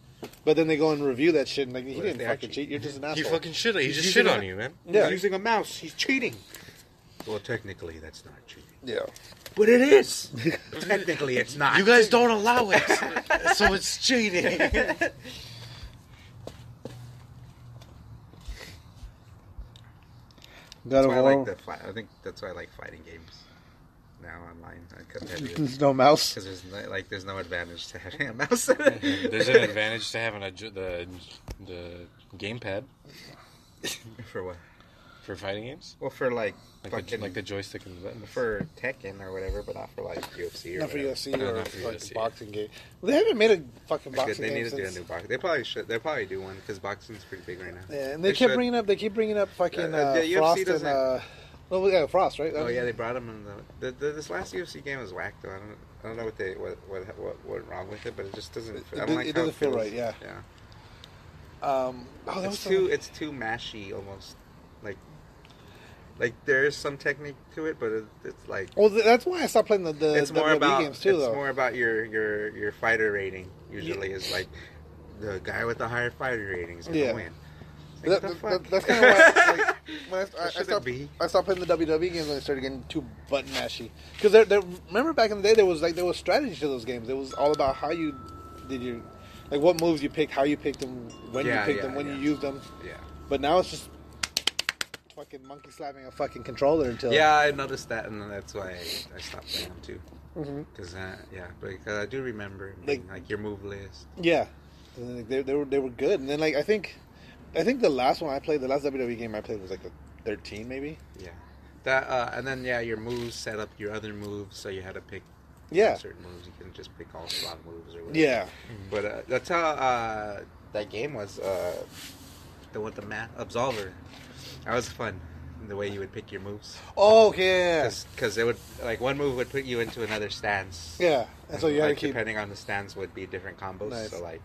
But then they go and review that shit and like he What if didn't they fucking actually- cheat. You're just an He asshole. fucking shit. He just using shit a- on you, man. Yeah. He's using a mouse. He's cheating. Well, technically, that's not cheating. Yeah. But it is. Technically, it's not. You guys don't allow it, so it's cheating. That's why I like the fight. I think that's why I like fighting games now online. There's no mouse. Because there's no advantage to having a mouse. There's an advantage to having the gamepad For what? for fighting games, Well, for like the joystick and the buttons. for Tekken or whatever, but not for like UFC or Not for whatever. UFC No, or not for fucking UFC. boxing game. They haven't made a fucking Like, boxing they game need to do a since. new boxing. They probably should. They'll probably do one because boxing's pretty big right now. Yeah, and they should. keep bringing up fucking The UFC Frost and doesn't- well, yeah, Frost, right? Oh yeah, they brought him in this last UFC game was whack though. I don't know what went wrong with it, but it just doesn't. I don't like it how doesn't feel feels. right. Yeah. Yeah. Oh, that was It's too mashy almost. Like there is some technique to it, but it's like Well, that's why I stopped playing the it's more WWE about games too, it's though. more about your fighter rating. Usually is like the guy with the higher fighter rating is gonna win. Like, what the fuck? That's kind of why like, when I stopped playing the WWE games when they started getting too button mashy. Because remember back in the day there was strategy to those games. It was all about how you did your like what moves you picked, how you picked them, when you picked them, when you used them. Yeah. But now it's just fucking monkey slapping a fucking controller until Yeah, I noticed that, and that's why I stopped playing them too. Because because I do remember like your move list. Yeah, and then, they were good. And then like I think the last one I played, the last WWE game I played was like the 13 maybe. Yeah, that and then your moves set up your other moves, so you had to pick certain moves. You couldn't just pick all slot moves or whatever. Yeah, but that's how that game was. The one the Absolver. That was fun. The way you would pick your moves. Oh, okay. Because it would one move would put you into another stance. Yeah, and so you had to keep. Depending on the stance would be different combos. Nice. So like.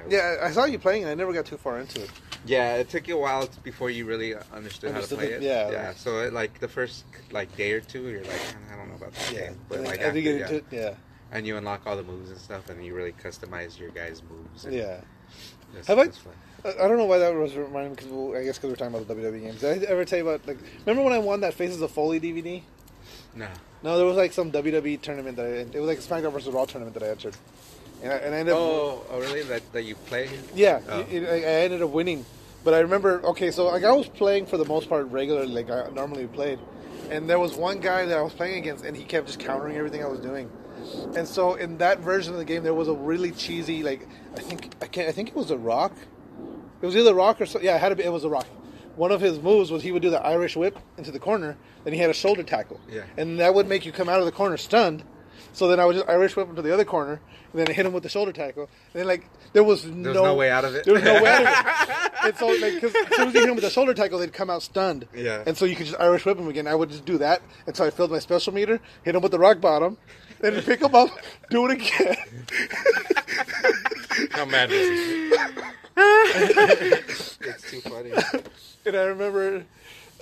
Yeah, I saw you playing and I never got too far into it. Yeah, it took you a while before you really understood how to play it. Yeah. Yeah. So the first day or two, you're like, I don't know about this game. But and like as after, you get into it, yeah. And you unlock all the moves and stuff, and you really customize your guys' moves. And Yeah. That's Have I? fun. I don't know why that was reminding me because I guess because we're talking about the WWE games. Did I ever tell you about remember when I won that Faces of Foley DVD? No. No, there was like some WWE tournament it was like a SmackDown vs. Raw tournament that I entered, and I ended up. Oh, really? That you play? Yeah, Oh. I ended up winning, but I remember. Okay, so like I was playing for the most part regularly, like I normally played, and there was one guy that I was playing against, and he kept just countering everything I was doing. And so in that version of the game, there was a really cheesy, like I think it was a Rock. It was either Rock or yeah, it was a Rock. One of his moves was he would do the Irish whip into the corner, then he had a shoulder tackle. Yeah. And that would make you come out of the corner stunned. So then I would just Irish whip him to the other corner, and then hit him with the shoulder tackle. And then there was no way out of it. There was no way out of it. And so because as soon as you hit him with the shoulder tackle, they'd come out stunned. Yeah. And so you could just Irish whip him again. I would just do that until I filled my special meter, hit him with the rock bottom, then pick him up, do it again. How mad was he? It's too funny. And I remember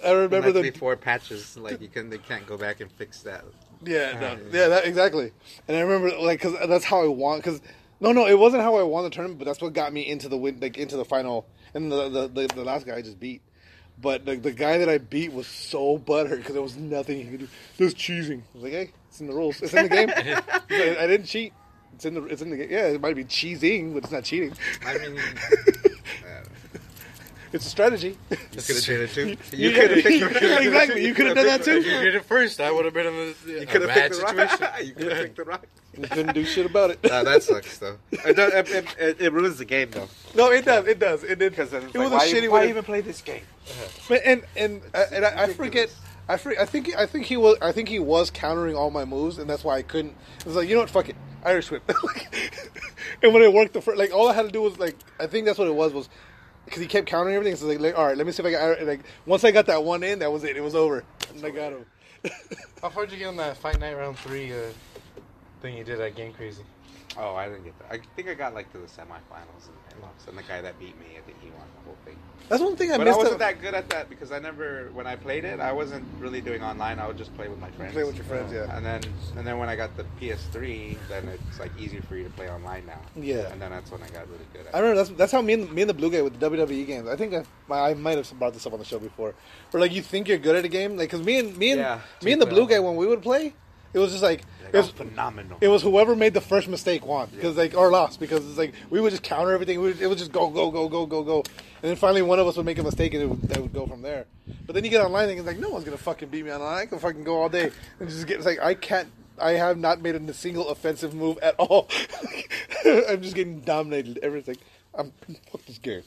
the before patches, like they can't go back and fix that. Yeah, exactly. And I remember, like, because that's how I won. Because no, it wasn't how I won the tournament, but that's what got me into the win, like into the final. And the last guy I just beat, but the guy that I beat was so butthurt because there was nothing he could do. There's cheesing. I was like, hey, it's in the rules. It's in the game. I didn't cheat. It's in the game. Yeah, it might be cheesing, but it's not cheating. I mean. It's a strategy. You could have done it too. You could have picked exactly. You could have done that too. If you did it first, I would have been in a bad situation. You could have picked the rock. You couldn't do shit about it. That sucks though. It ruins the game though. No, it does. It does. It did because it was a shitty way. Why even play this game? But I forget. I think he was countering all my moves, and that's why I couldn't. It was like, you know what? Fuck it. Irish whip. And when it worked, all I had to do was like, I think that's what it was. Because he kept countering everything, so like, all right, let me see if I got. Like, once I got that one in, that was it. It was over, and I got him. How far did you get on that Fight Night Round 3 thing you did at Game Crazy? Oh, I didn't get that. I think I got like to the semifinals and lost. And the guy that beat me, I think he won the whole thing. That's one thing I missed. But I wasn't that good at that because when I played it, I wasn't really doing online. I would just play with my friends. Play with your friends, yeah. And then when I got the PS3, then it's like easier for you to play online now. Yeah. And then that's when I got really good at it. I remember that's how me and the blue guy with the WWE games. I think I might have brought this up on the show before. Where like you think you're good at a game, like because me and the blue guy when we would play. It was just like it was phenomenal. It was whoever made the first mistake won because or lost because it's like we would just counter everything. It would just go, and then finally one of us would make a mistake and it would go from there. But then you get online and it's like no one's gonna fucking beat me online. I can fucking go all day and just get. It's like I have not made a single offensive move at all. I'm just getting dominated. Everything. Fuck this game.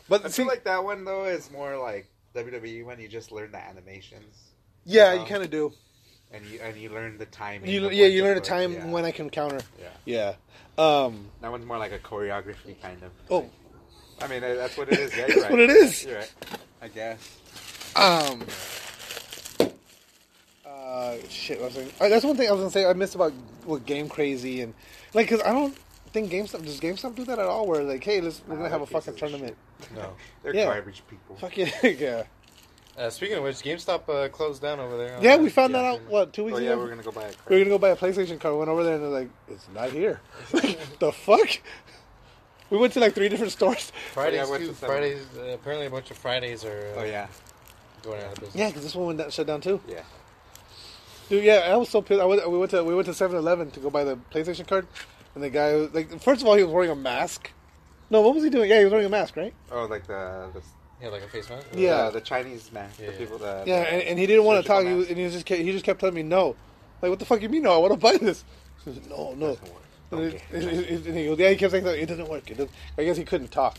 But I feel like that one though is more like WWE when you just learn the animations. Yeah, you kind of do. And you learn the timing. You learn the time when I can counter. Yeah. That one's more like a choreography kind of. Oh. I mean, that's what it is. Yeah, you're that's right. what it is. You're right. I guess. Shit. That's one thing I was gonna say. I missed about Game Crazy and like because I don't think does GameStop do that at all? Where like, hey, we're gonna have a fucking tournament. No, they're garbage people. Fuck yeah. Speaking of which, GameStop closed down over there. Yeah, we found that out, 2 weeks ago? Yeah, we're going to go buy a card. We're going to go buy a PlayStation card. We went over there and they're like, it's not here. The fuck? We went to like 3 different stores. Fridays, apparently a bunch of Fridays are going out of business. Yeah, because this one shut down too. Yeah. Dude, yeah, I was so pissed. We went to 7-Eleven to go buy the PlayStation card. And the guy, was, like, first of all, he was wearing a mask. No, what was he doing? Yeah, he was wearing a mask, right? Oh, like the yeah, like a face mask. Yeah, the Chinese man. Yeah. The people that. Yeah, and he didn't want to talk. He just kept telling me no. Like, what the fuck you mean no? I want to buy this. He said, no. And he goes, yeah. He kept saying that it doesn't work. I guess he couldn't talk.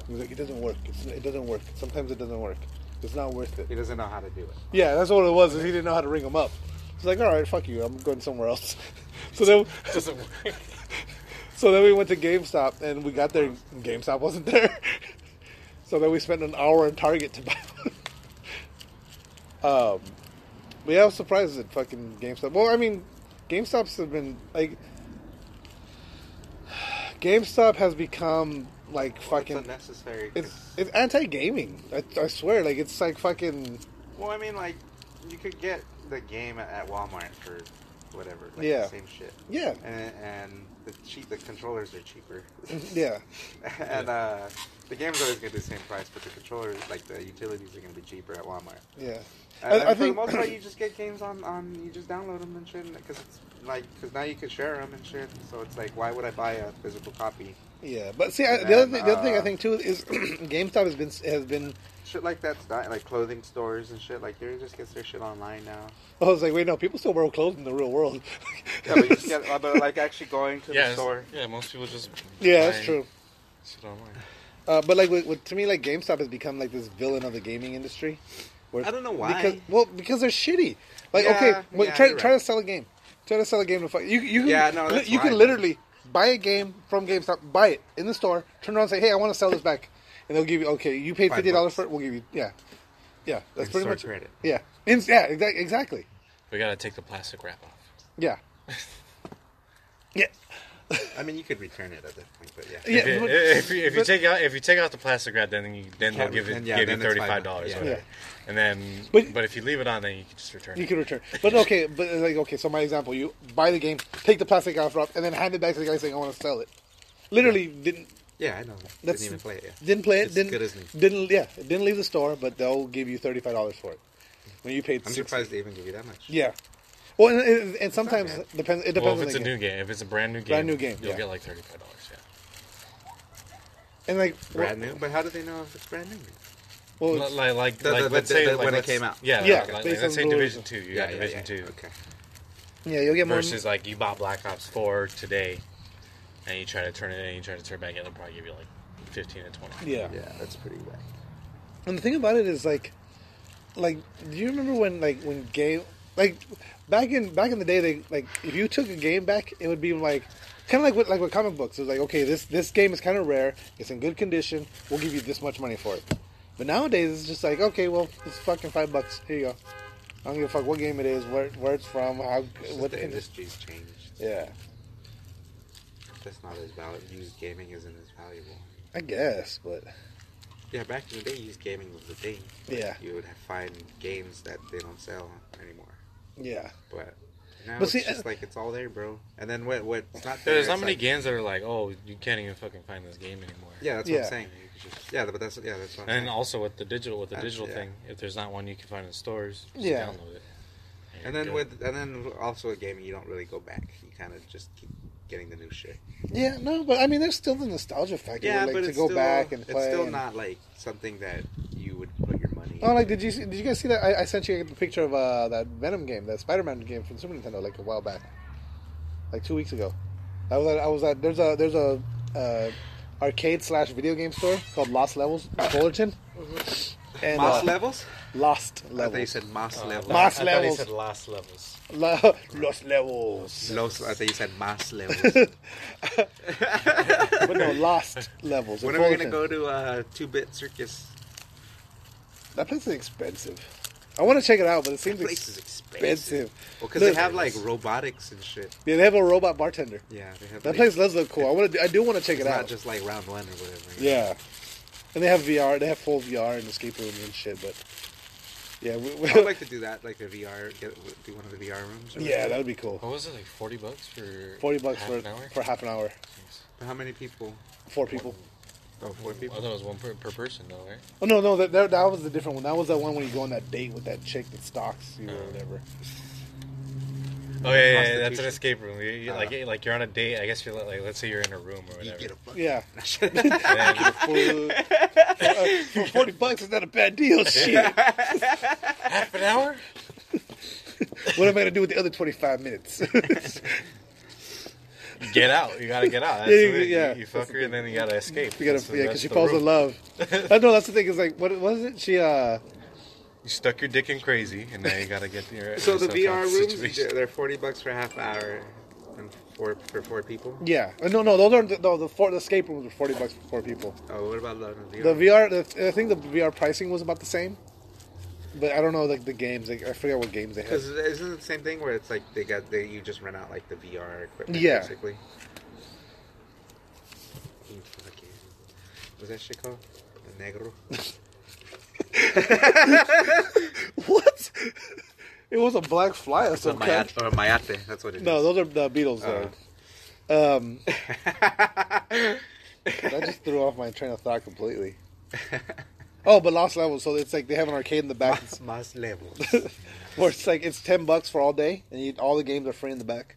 He was like, it doesn't work. It doesn't work. Sometimes it doesn't work. It's not worth it. He doesn't know how to do it. Yeah, that's what it was. Is he didn't know how to ring him up. He's like, all right, fuck you. I'm going somewhere else. So then it doesn't work. So then we went to GameStop, and we got there, and GameStop wasn't there. So then we spent an hour in Target to buy one. But yeah, I was surprised at fucking GameStop. Well, I mean, GameStops have been, like... GameStop has become, like, fucking... It's unnecessary. It's anti-gaming. I swear. Like, it's like fucking... Well, I mean, like, you could get the game at Walmart for whatever. Like, yeah. The same shit. Yeah. And the controllers are cheaper. Yeah. And the game's always going to be the same price, but the controllers, like the utilities, are going to be cheaper at Walmart. Yeah. And I think for the most part, you just get games on you just download them and shit, because now you can share them and shit. So it's like, why would I buy a physical copy? Yeah, but see, the other thing I think too is GameStop has been shit like that's not like clothing stores and shit. Like, they just gets their shit online now. I was like, wait, no, people still wear clothes in the real world. Yeah, but you just get, but like actually going to the store. Yeah, most people just. Yeah, that's true. Shit online. But like, to me, like GameStop has become like this villain of the gaming industry. I don't know why. Because they're shitty. Like, try to sell a game. Try to sell a game to fuck. You can literally buy a game from GameStop, buy it in the store, turn around and say, hey, I want to sell this back. And they'll give you, okay, you paid $50 for it, we'll give you, yeah. That's pretty much credit. Yeah. Exactly. We gotta take the plastic wrap off. Yeah. Yeah. I mean, you could return it at that point, but yeah. If you take out the plastic wrap, then they'll give you $35 or whatever. And then, but if you leave it on, then you can just return it. You can return. But okay, so my example, you buy the game, take the plastic off, and then hand it back to the guy saying, I want to sell it. Literally didn't... Yeah, I know. Didn't even play it. Yeah. Didn't play it. It's good as new. Didn't leave the store, but they'll give you $35 for it. When you paid I'm surprised they even give you that much. Yeah. Well, and sometimes it depends. It depends. Well, if it's a new game, if it's a brand new game, you'll get like $35. Yeah. And like brand new, but how do they know if it's brand new? Well, let's say when it came out. Yeah. Let's say Division 2. You got Division 2. Okay. Yeah, you'll get more. Versus like you bought Black Ops 4 today, and you try to turn it in, and you try to turn it back in, they'll probably give you like 15 to 20. Yeah. Yeah, that's pretty bad. And the thing about it is like, do you remember when game back in the day, they if you took a game back, it would be like kind of like with comic books. It was like, okay, this game is kind of rare, it's in good condition, we'll give you this much money for it. But nowadays it's just like, okay, well, it's fucking $5. Here you go. I don't give a fuck what game it is, where it's from, what the industry's changed. Yeah. That's not as valuable. Used gaming isn't as valuable. I guess, but yeah, back in the day, used gaming was the thing. Yeah. You would find games that they don't sell anymore. Yeah. But now it's just like it's all there, bro. And then what's not there? There's not many games that are like, oh, you can't even fucking find this game anymore. Yeah, that's what I'm saying. But that's what I'm saying. And also with the digital thing, if there's not one you can find in stores, just download it. And then also with gaming, you don't really go back. You kind of just keep getting the new shit. Yeah, no, but I mean, there's still the nostalgia factor. Yeah, but to go back and play. It's still not like something that you would put your money. Oh, did you guys see that? I sent you the picture of that Venom game, that Spider-Man game from Super Nintendo, like a while back, like 2 weeks ago. I was at there's a arcade / video game store called Lost Levels in Fullerton. Mm-hmm. And, Lost Levels? Lost Levels. I thought you said Moss Levels. Moss Levels. I thought you said Lost Levels. Lost Levels. I thought you said Moss Levels. But no, Lost Levels. When are we going to go to 2-Bit Circus? That place is expensive. I want to check it out, but it seems expensive. Well, because they have like robotics and shit. Yeah, they have a robot bartender. Yeah, they have. That place does look cool. I do want to check it out. Not just like round one or whatever. Yeah, and they have VR. They have full VR and escape rooms and shit. But yeah, I would like to do that, like a VR. Do one of the VR rooms. Yeah, that would be cool. What was it, like $40 for $40 half an hour? For half an hour. But how many people? 4 people. Oh, 4 people? I thought it was one per person, though, right? Oh, no, that was the different one. That was the one when you go on that date with that chick that stalks you or whatever. Oh, yeah, that's an escape room. Like you're on a date, I guess you're like, let's say you're in a room or whatever. Yeah. For $40, it's not a bad deal, shit. Half an hour? What am I going to do with the other 25 minutes? Get out. You gotta get out. That's you fuck her and then you gotta escape. Because she falls in love. I know, that's the thing. Is like, what was it? She You stuck your dick in crazy, and now you gotta get your. So the VR rooms, they're $40 for a half hour, and for 4 people. Yeah. No. Those aren't the escape rooms are $40 for 4 people. Oh, what about the VR? The VR. I think the VR pricing was about the same. But I don't know, like the games. I forget what games they have. Because isn't it the same thing where it's like you just rent out like the VR equipment? Yeah. Basically. What's that shit called? The negro. What? It was a black fly or something. Or mayate. That's what it is. No, those are the Beatles. That just threw off my train of thought completely. Oh, but Lost Levels, so it's like they have an arcade in the back. Lost Levels. Where it's like, it's $10 for all day, and all the games are free in the back.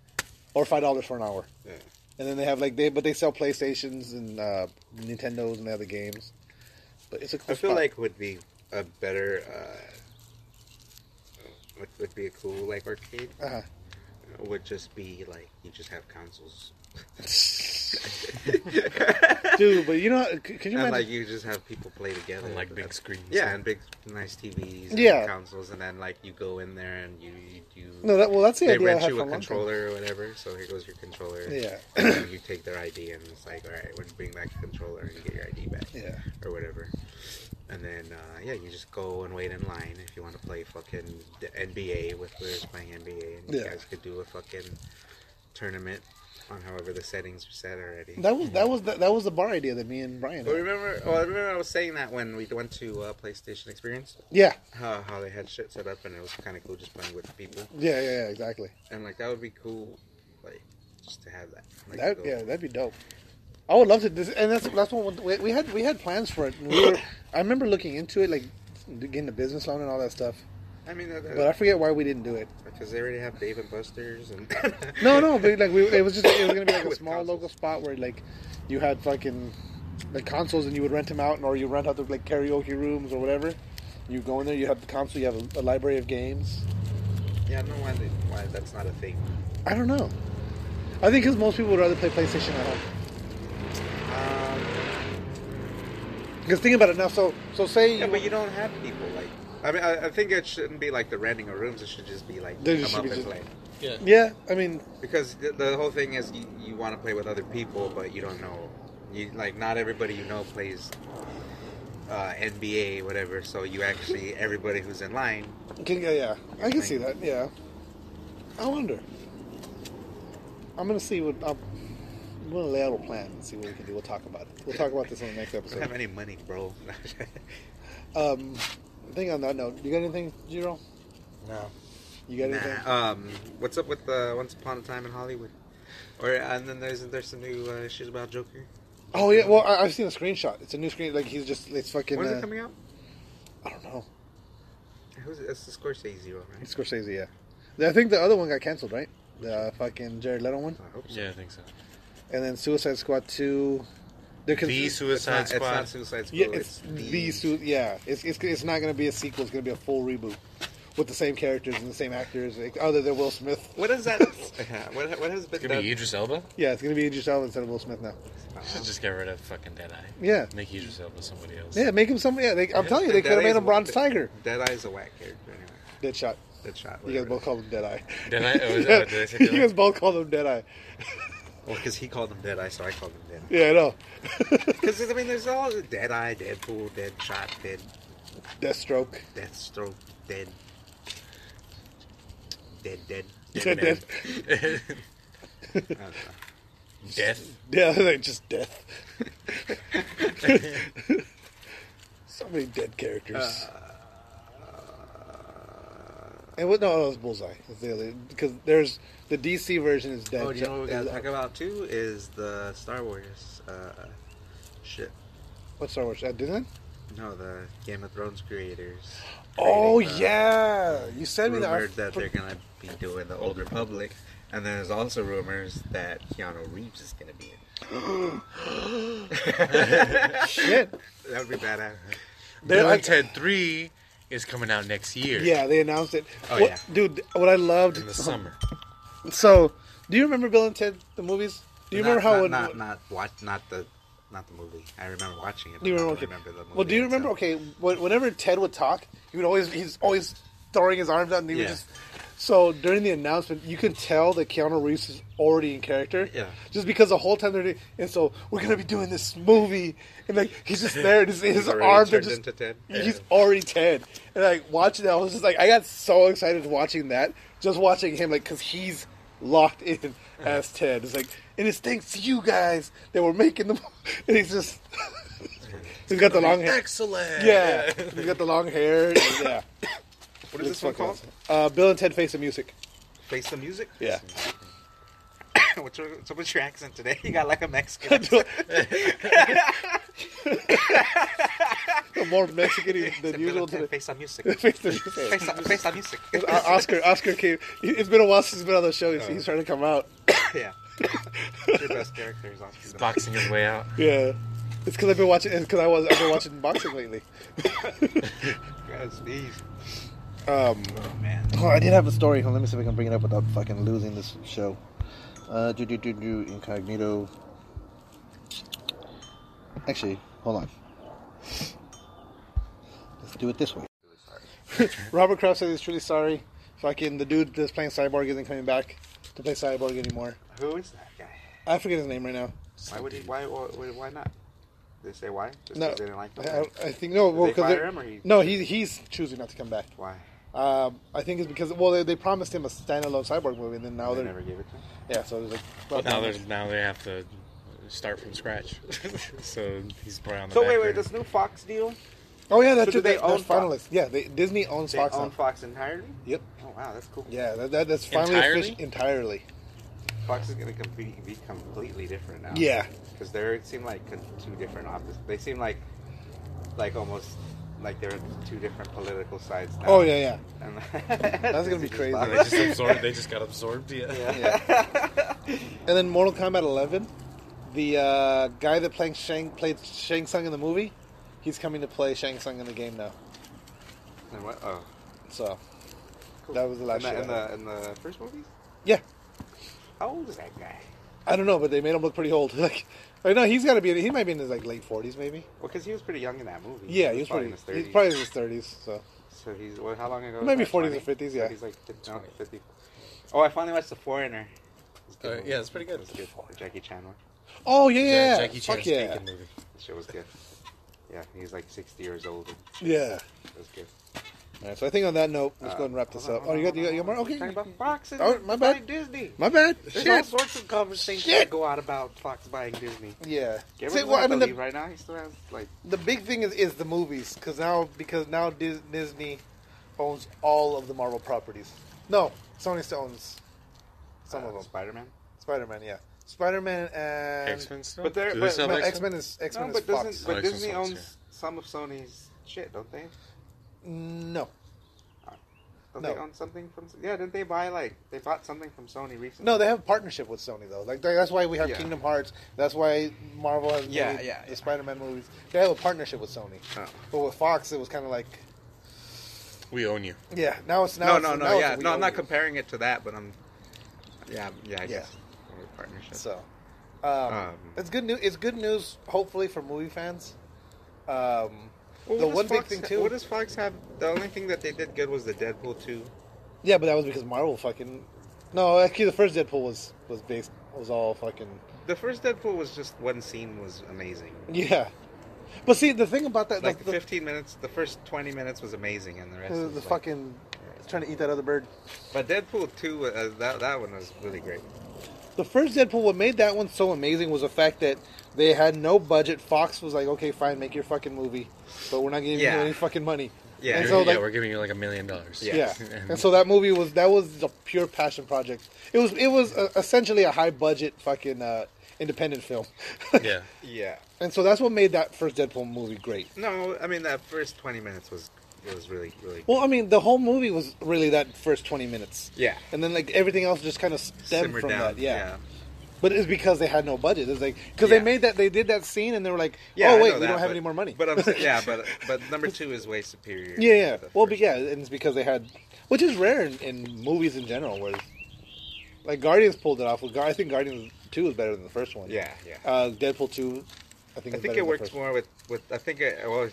Or $5 for an hour. Yeah. And then they have they sell PlayStations and Nintendos and they have the games. But it's a cool I feel spot. like would be a better, would be a cool, like, arcade. Uh-huh. Would just be, like, you just have consoles. Dude, but you know, can you imagine? Like you just have people play together, and like big screens, and big nice TVs, and consoles, and then like you go in there and you that's the idea. They rent you a controller or whatever, so here goes your controller. Yeah, and you take their ID and it's like, all right, we're bring back the controller and you get your ID back, or whatever. And then you just go and wait in line if you want to play fucking NBA with players playing NBA, and you guys could do a fucking tournament. on however the settings are set already. That was the bar idea that me and Brian had. I remember I was saying that when we went to PlayStation Experience. Yeah. How they had shit set up and it was kind of cool just playing with people. Yeah, exactly. And like that would be cool, like just to have that. Like, that'd be dope. I would love to. And that's what we had plans for it. I remember looking into it, like getting a business loan and all that stuff. I mean, but I forget why we didn't do it. Because they already have Dave and Buster's and no, but like it was gonna be like a small local spot where like you had fucking like consoles and you would rent them out, or you rent out the like karaoke rooms or whatever. You go in there, you have the console, you have a library of games. Yeah, I don't know why that's not a thing. I don't know. I think because most people would rather play PlayStation at home. Because think about it now. So say but you don't have people like. I mean, I think it shouldn't be like the renting of rooms. It should just be like come up and play. Yeah. I mean, because the whole thing is you want to play with other people, but you don't know. Not everybody plays NBA, whatever. So you actually everybody who's in line. Yeah, I can see that. Yeah, I wonder. I'm gonna see what. I'm gonna lay out a plan and see what we can do. We'll talk about it. We'll talk about this on the next episode. I don't have any money, bro. I think on that note, you got anything, Jiro? No. You got anything? What's up with Once Upon a Time in Hollywood? And then there's some new issues about Joker. Oh yeah, well I've seen a screenshot. It's a new screen. Like it's fucking. When is it coming out? I don't know. It's the Scorsese one, right? It's Scorsese, yeah. I think the other one got canceled, right? The fucking Jared Leto one. I hope so. Yeah, I think so. And then Suicide Squad 2. The Suicide Squad. It's not Suicide Squad. Yeah, it's not going to be a sequel. It's going to be a full reboot with the same characters and the same actors, other than Will Smith. What is that? What has been It's going to be Idris Elba? Yeah, it's going to be Idris Elba instead of Will Smith now. Should just get rid of fucking Deadeye. Yeah. Make Idris Elba somebody else. Yeah, make him somebody. Yeah, I'm telling you, they could have made him Bronze Tiger. Deadeye's a whack character anyway. Deadshot. You guys both called him Deadeye. Deadeye? Did I say Deadeye? You guys both called him Deadeye. Well, because he called him Deadeye, so I called him Deadeye. Yeah, I know. Because, I mean, there's all Deadeye, Deadpool, Deadshot, Deathstroke, Dead. Death? Yeah, like just death. So many dead characters. And what? No, it's Bullseye. It's the other, because there's the DC version is dead. Oh, do you know what we gotta talk about too? Is the Star Wars shit. What Star Wars? Disney? No, the Game of Thrones creators. Oh yeah, you said me rumored that they're gonna be doing the Old Republic, and there's also rumors that Keanu Reeves is gonna be in. Shit, that would be badass. Bill and Ted 3 is coming out next year. Yeah, they announced it. Oh yeah, dude, what I loved in the summer. So, do you remember Bill and Ted the movies? Do you remember how not the movie. I remember watching it. Do you remember? Remember the movie? Well, do you remember? Okay, whenever Ted would talk, he's always throwing his arms out, and he would just. So during the announcement, you can tell that Keanu Reeves is already in character. Yeah. Just because the whole time they're doing, and so we're gonna be doing this movie, and like he's just there, and his arms are just. Into Ted. He's already Ted, and like watching that, I was just like, I got so excited watching that, just watching him, like, because he's locked in as Ted. It's like, and it's thanks to you guys that we're making the, and he's just. He's got the long hair. Excellent. Yeah, he's got the long hair. And, yeah. What is this one called? Bill and Ted Face the Music. Face the Music? Yeah. What's your accent today? You got like a Mexican accent. More Mexican than usual today. Face the Music. Face the Music. Face the Music. Oscar came. It's been a while since he's been on the show. He's trying to come out. Yeah. Your best character is Oscar. He's boxing his way out. Yeah. It's because I've been watching. I've been watching boxing lately. Guys, please. Man. Oh, I did have a story. Let me see if I can bring it up without fucking losing this show. Incognito. Actually, hold on. Let's do it this way. Robert Kraft says he's truly sorry. Fucking the dude that's playing Cyborg isn't coming back to play Cyborg anymore. Who is that guy? I forget his name right now. Why would he? Why not? Did they say why? Just no, they didn't like him? I think no. Well, did they fire him, or no, he's choosing not to come back. Why? I think it's because they promised him a standalone Cyborg movie, and then now they never gave it to him. Yeah, so it's like. But now they have to start from scratch. So he's probably on the. So wait, this new Fox deal. Oh yeah, that's so they own finalists. Yeah, Disney owns Fox. They own Fox entirely. Yep. Oh wow, that's cool. Yeah, that's finally official entirely. Fox is going to be completely different now. Yeah, because they seem like two different opposites. They seem like almost like they're two different political sides now. Oh yeah. And that's going to be crazy. They just got absorbed. Yeah. And then Mortal Kombat 11, the guy that played Shang Tsung in the movie. He's coming to play Shang Tsung in the game now. And what? Oh. So, cool. That was the last in the first movies? Yeah. How old is that guy? I don't know, but they made him look pretty old. Like, right now he might be in his like late 40s maybe. Well, because he was pretty young in that movie. Yeah, he was probably in his 30s. He's probably in his 30s, so. So he's, how long ago? Maybe 40s or 50s, yeah. So he's like 50. Oh, I finally watched The Foreigner. Yeah, it's pretty good. It was good. The Jackie Chan one. Oh, yeah. Jackie Chan's movie. The show was good. Yeah, he's like 60 years old. Yeah. It was good. All right, so I think on that note, let's go ahead and wrap this up. You got more? Okay. Talking about Fox and my bad. Disney. My bad. There's all sorts of conversations that go out about Fox buying Disney. Yeah. Right now he still has like the big thing is the movies because now Disney owns all of the Marvel properties. No, Sony still owns some of them. Spider-Man, yeah. Spider-Man and X-Men still? But X-Men is Fox. But Disney owns some of Sony's shit, don't they? No. Don't they own something from? Yeah, didn't they they bought something from Sony recently? No, they have a partnership with Sony though. Like that's why we have Kingdom Hearts. That's why Marvel has the Spider-Man movies. They have a partnership with Sony. Oh. But with Fox, it was kind of like we own you. Yeah. Now it's no. I'm not comparing it to that, but I'm. I guess. Partnership. So, it's good news. It's good news, hopefully, for movie fans. The one big thing too. What does Fox have? The only thing that they did good was the Deadpool 2. Yeah, but that was because Marvel fucking. No, actually, the first Deadpool was all fucking. The first Deadpool was just one scene was amazing. Yeah, but see the thing about that, the 15 minutes, the first 20 minutes was amazing, and the rest was fucking trying to eat that other bird. But Deadpool 2, that one was really great. The first Deadpool, what made that one so amazing was the fact that they had no budget. Fox was like, okay, fine, make your fucking movie, but we're not giving you any fucking money. Yeah, and so, we're giving you like $1 million. Yeah. And so that movie was a pure passion project. It was essentially a high budget fucking independent film. Yeah. And so that's what made that first Deadpool movie great. No, I mean that first 20 minutes was really, really. Well, I mean, the whole movie was really that first 20 minutes. Yeah. And then like everything else just kind of stemmed Simmered from down. that. Yeah. But it's because they had no budget. It's like because they did that scene and they were like, we don't have any more money. But but number 2 is way superior. Yeah. Well, and it's because they had, which is rare in movies in general, where like Guardians pulled it off. I think Guardians 2 is better than the first one. Yeah. Deadpool 2. I think it works more with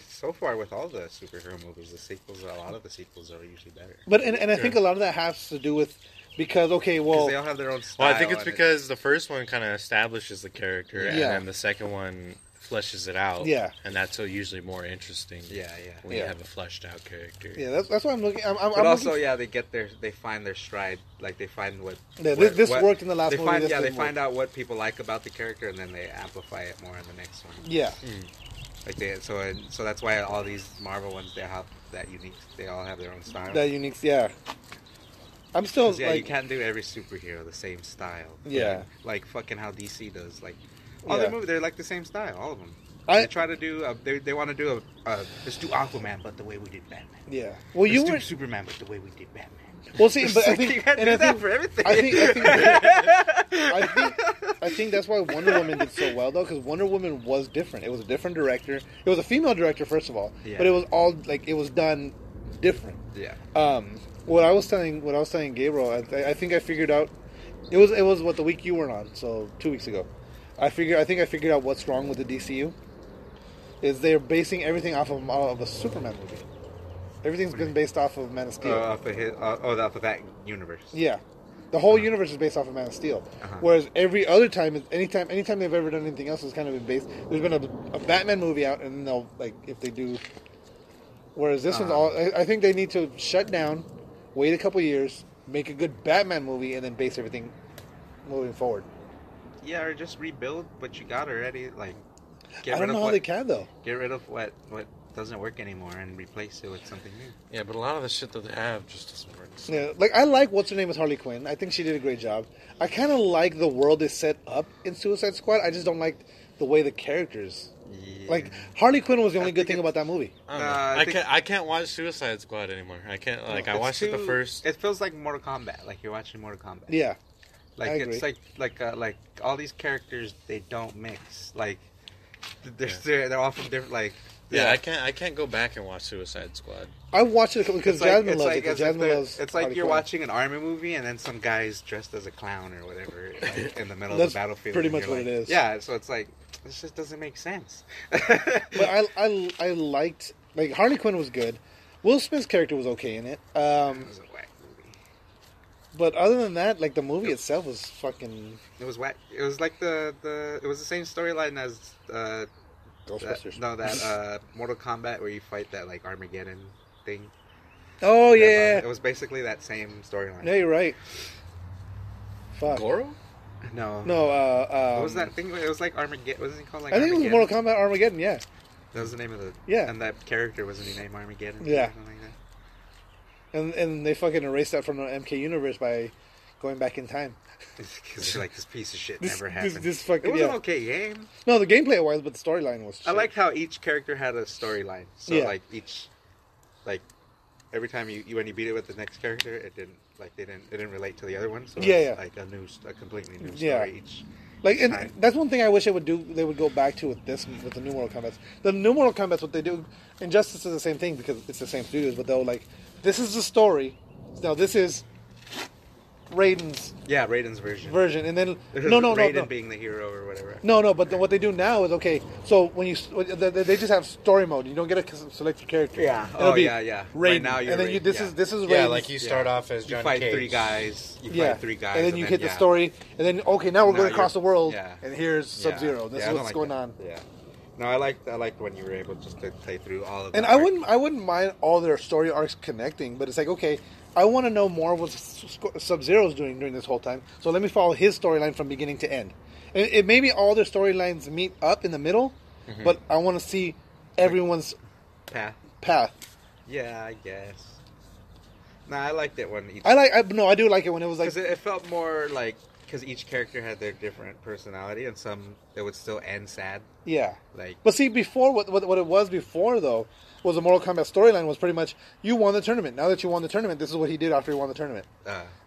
so far with all the superhero movies, a lot of the sequels are usually better. But and I think a lot of that has to do with because they all have their own style. Well, I think it's because the first one kind of establishes the character, and then the second one fleshes it out. Yeah, and that's usually more interesting. When you have a fleshed out character. Yeah, that's why I'm looking. They find their stride. Like they find what. Yeah, this worked in the last movie. They find out what people like about the character, and then they amplify it more in the next one. Yeah. So that's why all these Marvel ones they have that unique. They all have their own style. That unique, yeah. I'm still you can't do every superhero the same style. Yeah. Like fucking how DC does. Like all their movies, they're like the same style. All of them. They try to do. They want to do let's do Aquaman, but the way we did Batman. Yeah. Well, let's do Superman, but the way we did Batman. Well, see, but I think you can't do that for everything. I think that's why Wonder Woman did so well, though, because Wonder Woman was different. It was a different director. It was a female director, first of all, but it was all it was done different. Yeah. What I was telling Gabriel, I think I figured out. It was what the week you weren't on, so 2 weeks ago. I think I figured out what's wrong with the DCU. Is they're basing everything off of a Superman movie. Everything's been based off of Man of Steel. Off of that universe. Yeah, the whole universe is based off of Man of Steel. Whereas every other time, anytime they've ever done anything else, has kind of been based. There's been a Batman movie out, and they'll if they do Whereas this one's all... I think they need to shut down, wait a couple years, make a good Batman movie, and then base everything moving forward. Yeah, or just rebuild what you got already. Like, I don't know how they can, though. Get rid of what doesn't work anymore and replace it with something new. Yeah, but a lot of the shit that they have just doesn't work. So. Yeah, like, I like what's-her-name as Harley Quinn. I think she did a great job. I kind of like the world they set up in Suicide Squad. I just don't like the way the characters... Yeah. Like, Harley Quinn was the only good thing about that movie. I can't watch Suicide Squad anymore. I can't, like, I watched it the first... It feels like Mortal Kombat, like you're watching Mortal Kombat. Yeah. Like, it's like all these characters, they don't mix. Like, they're all from different, like... Yeah, I can't go back and watch Suicide Squad. I watched it because Jasmine loves it. Jasmine loves it's like you're watching an army movie and then some guy's dressed as a clown or whatever like, in the middle of the battlefield. Pretty much what it is. Yeah, so it's like, this just doesn't make sense. But I liked... Like, Harley Quinn was good. Will Smith's character was okay in it. It was a whack movie. But other than that, like, the movie itself was fucking... It was whack. It was like it was the same storyline as... Ghostbusters. That Mortal Kombat where you fight that like Armageddon thing. Oh yeah. It was basically that same storyline. Yeah, you're right. Fuck. Goro? No. What was that thing? It was like Armageddon. Wasn't it called like? I think Armageddon? it was Mortal Kombat Armageddon. Yeah. That was the name of the. Yeah. And that character wasn't he named Armageddon? Yeah. Or something like that? And they fucking erased that from the MK universe by going back in time. Because you're like, this piece of shit never happened. This fucking, it was an okay game. No, the gameplay was, but the storyline was shit. I liked how each character had a storyline. So like each, like every time you when you beat it with the next character, it didn't relate to the other one. So it's like a completely new story each. Like, and that's one thing I wish they would go back to with the new Mortal Kombat. The new Mortal Kombat, what they do, Injustice is the same thing because it's the same studios, but they'll like, this is the story. Now this is Raiden's version, and then Raiden being the hero or whatever. No, but what they do now is okay. So when they just have story mode, you don't get to select your character. Yeah. Raiden, right now you're and then this is Raiden. Yeah, like you start off as Johnny Cage. You fight three guys, and then you hit the story, and then okay, now we're going across the world, and here's Sub-Zero. This is what's going on. Yeah. No, I liked when you were able just to play through all of them. And I wouldn't mind all their story arcs connecting, but it's like, okay, I want to know more of what Sub-Zero's doing during this whole time, so let me follow his storyline from beginning to end. It maybe all their storylines meet up in the middle, but I want to see everyone's path. Yeah, I guess. No, I liked it when I do like it when it was like... Because it felt more like... Because each character had their different personality, and some it would still end sad. Yeah, like. But see, before what it was before though was the Mortal Kombat storyline was pretty much you won the tournament. Now that you won the tournament, this is what he did after he won the tournament.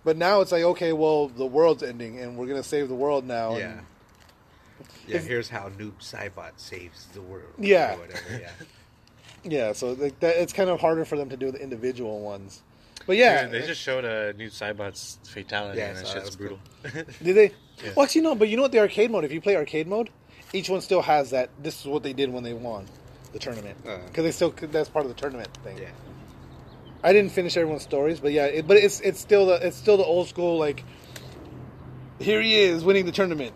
But now it's like, okay, well, the world's ending, and we're gonna save the world now. Yeah. Here's how Noob Saibot saves the world. Yeah. Or whatever. Yeah. Yeah. So it's kind of harder for them to do the individual ones. But yeah, they just showed a new Saibot's fatality, and that shit's brutal. Cool. Did they? Yeah. Well, actually, no. But you know what? The arcade mode. If you play arcade mode, each one still has that. This is what they did when they won the tournament because that's part of the tournament thing. Yeah. I didn't finish everyone's stories, but yeah, it's still the old school like. Here he is winning the tournament.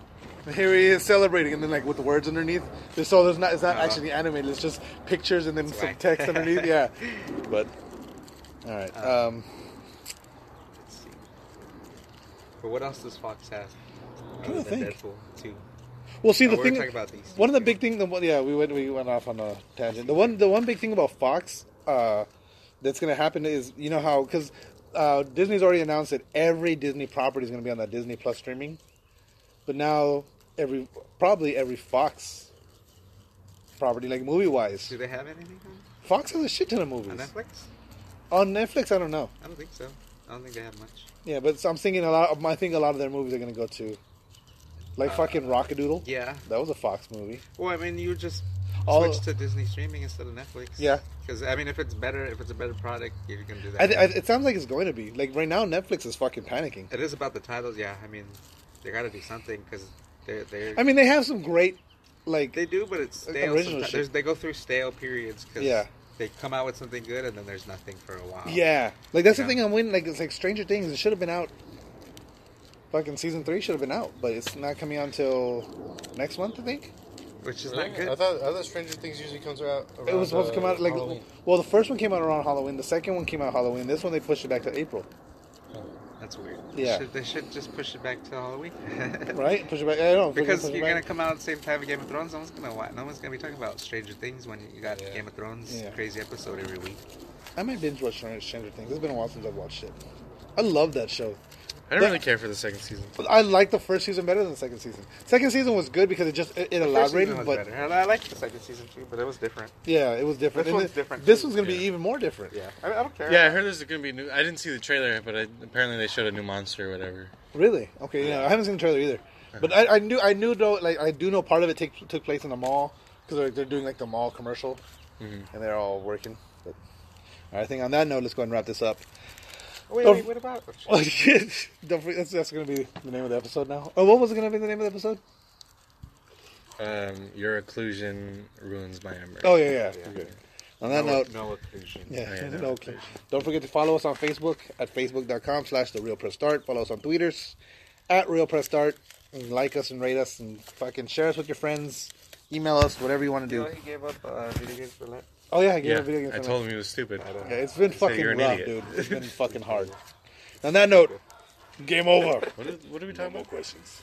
Here he is celebrating, and then like with the words underneath. It's not actually animated. It's just pictures and then some text underneath. Yeah, but. All right. Let's see. But what else does Fox have? Other than Deadpool 2. Well, see the thing. About one of the big things. We went off on a tangent. The one big thing about Fox that's going to happen is how because Disney's already announced that every Disney property is going to be on that Disney Plus streaming, but now probably every Fox property, like movie wise. Do they have anything? Fox has a shit ton of movies on Netflix. On Netflix, I don't know. I don't think so. I don't think they have much. Yeah, but I'm thinking I think a lot of their movies are going to go to, like fucking Rockadoodle. Yeah, that was a Fox movie. Well, I mean, you just switch to Disney streaming instead of Netflix. Yeah, because I mean, if it's a better product, you're going to do that. It sounds like it's going to be. Like right now, Netflix is fucking panicking. It is about the titles. Yeah, I mean, they got to do something because they're. I mean, they have some great, like they do, but it's stale. They go through stale periods. Cause they come out with something good, and then there's nothing for a while. Yeah, like that's the thing I'm waiting. Like it's like Stranger Things. It should have been out. Fucking season 3 should have been out, but it's not coming out until next month, I think. which is not good. I thought Stranger Things usually comes out around It was supposed to come out like Halloween. Well, the first one came out around Halloween. The second one came out Halloween. This one they pushed it back to April. That's weird. Yeah, they should just push it back to Halloween, right? Push it back. I don't know because you're gonna come out at the same time as Game of Thrones. No one's gonna be talking about Stranger Things when you got Game of Thrones crazy episode every week. I might binge watch Stranger Things. It's been a while since I've watched it. I love that show. I don't really care for the second season. I like the first season better than the second season. Second season was good because it elaborated, but better. I liked the second season too, but it was different. Yeah, it was different. This one's different. This one's gonna be even more different. Yeah, I don't care. Yeah, I heard there's gonna be new. I didn't see the trailer, but apparently they showed a new monster or whatever. Really? Okay, yeah, I haven't seen the trailer either. But I knew though, like I do know part of it took place in the mall because they're doing like the mall commercial, and they're all working. But I think on that note, let's go ahead and wrap this up. Wait, what about? Oh shit! Don't forget, that's going to be the name of the episode now. Oh, what was it going to be the name of the episode? Your occlusion ruins my immersion. Oh yeah. Good. On that note, no occlusion. Yeah, no occlusion. Don't forget to follow us on Facebook at facebook.com/TheRealPressStart. Follow us on Twitters at RealPressStart. And like us and rate us and fucking share us with your friends. Email us, whatever you want to do. He gave up video games for that. Oh yeah, I gave up video games. I told him he was stupid. Yeah, it's been fucking you're an rough, idiot. dude. It's been fucking hard. On that note, game over. What are we talking about? Questions.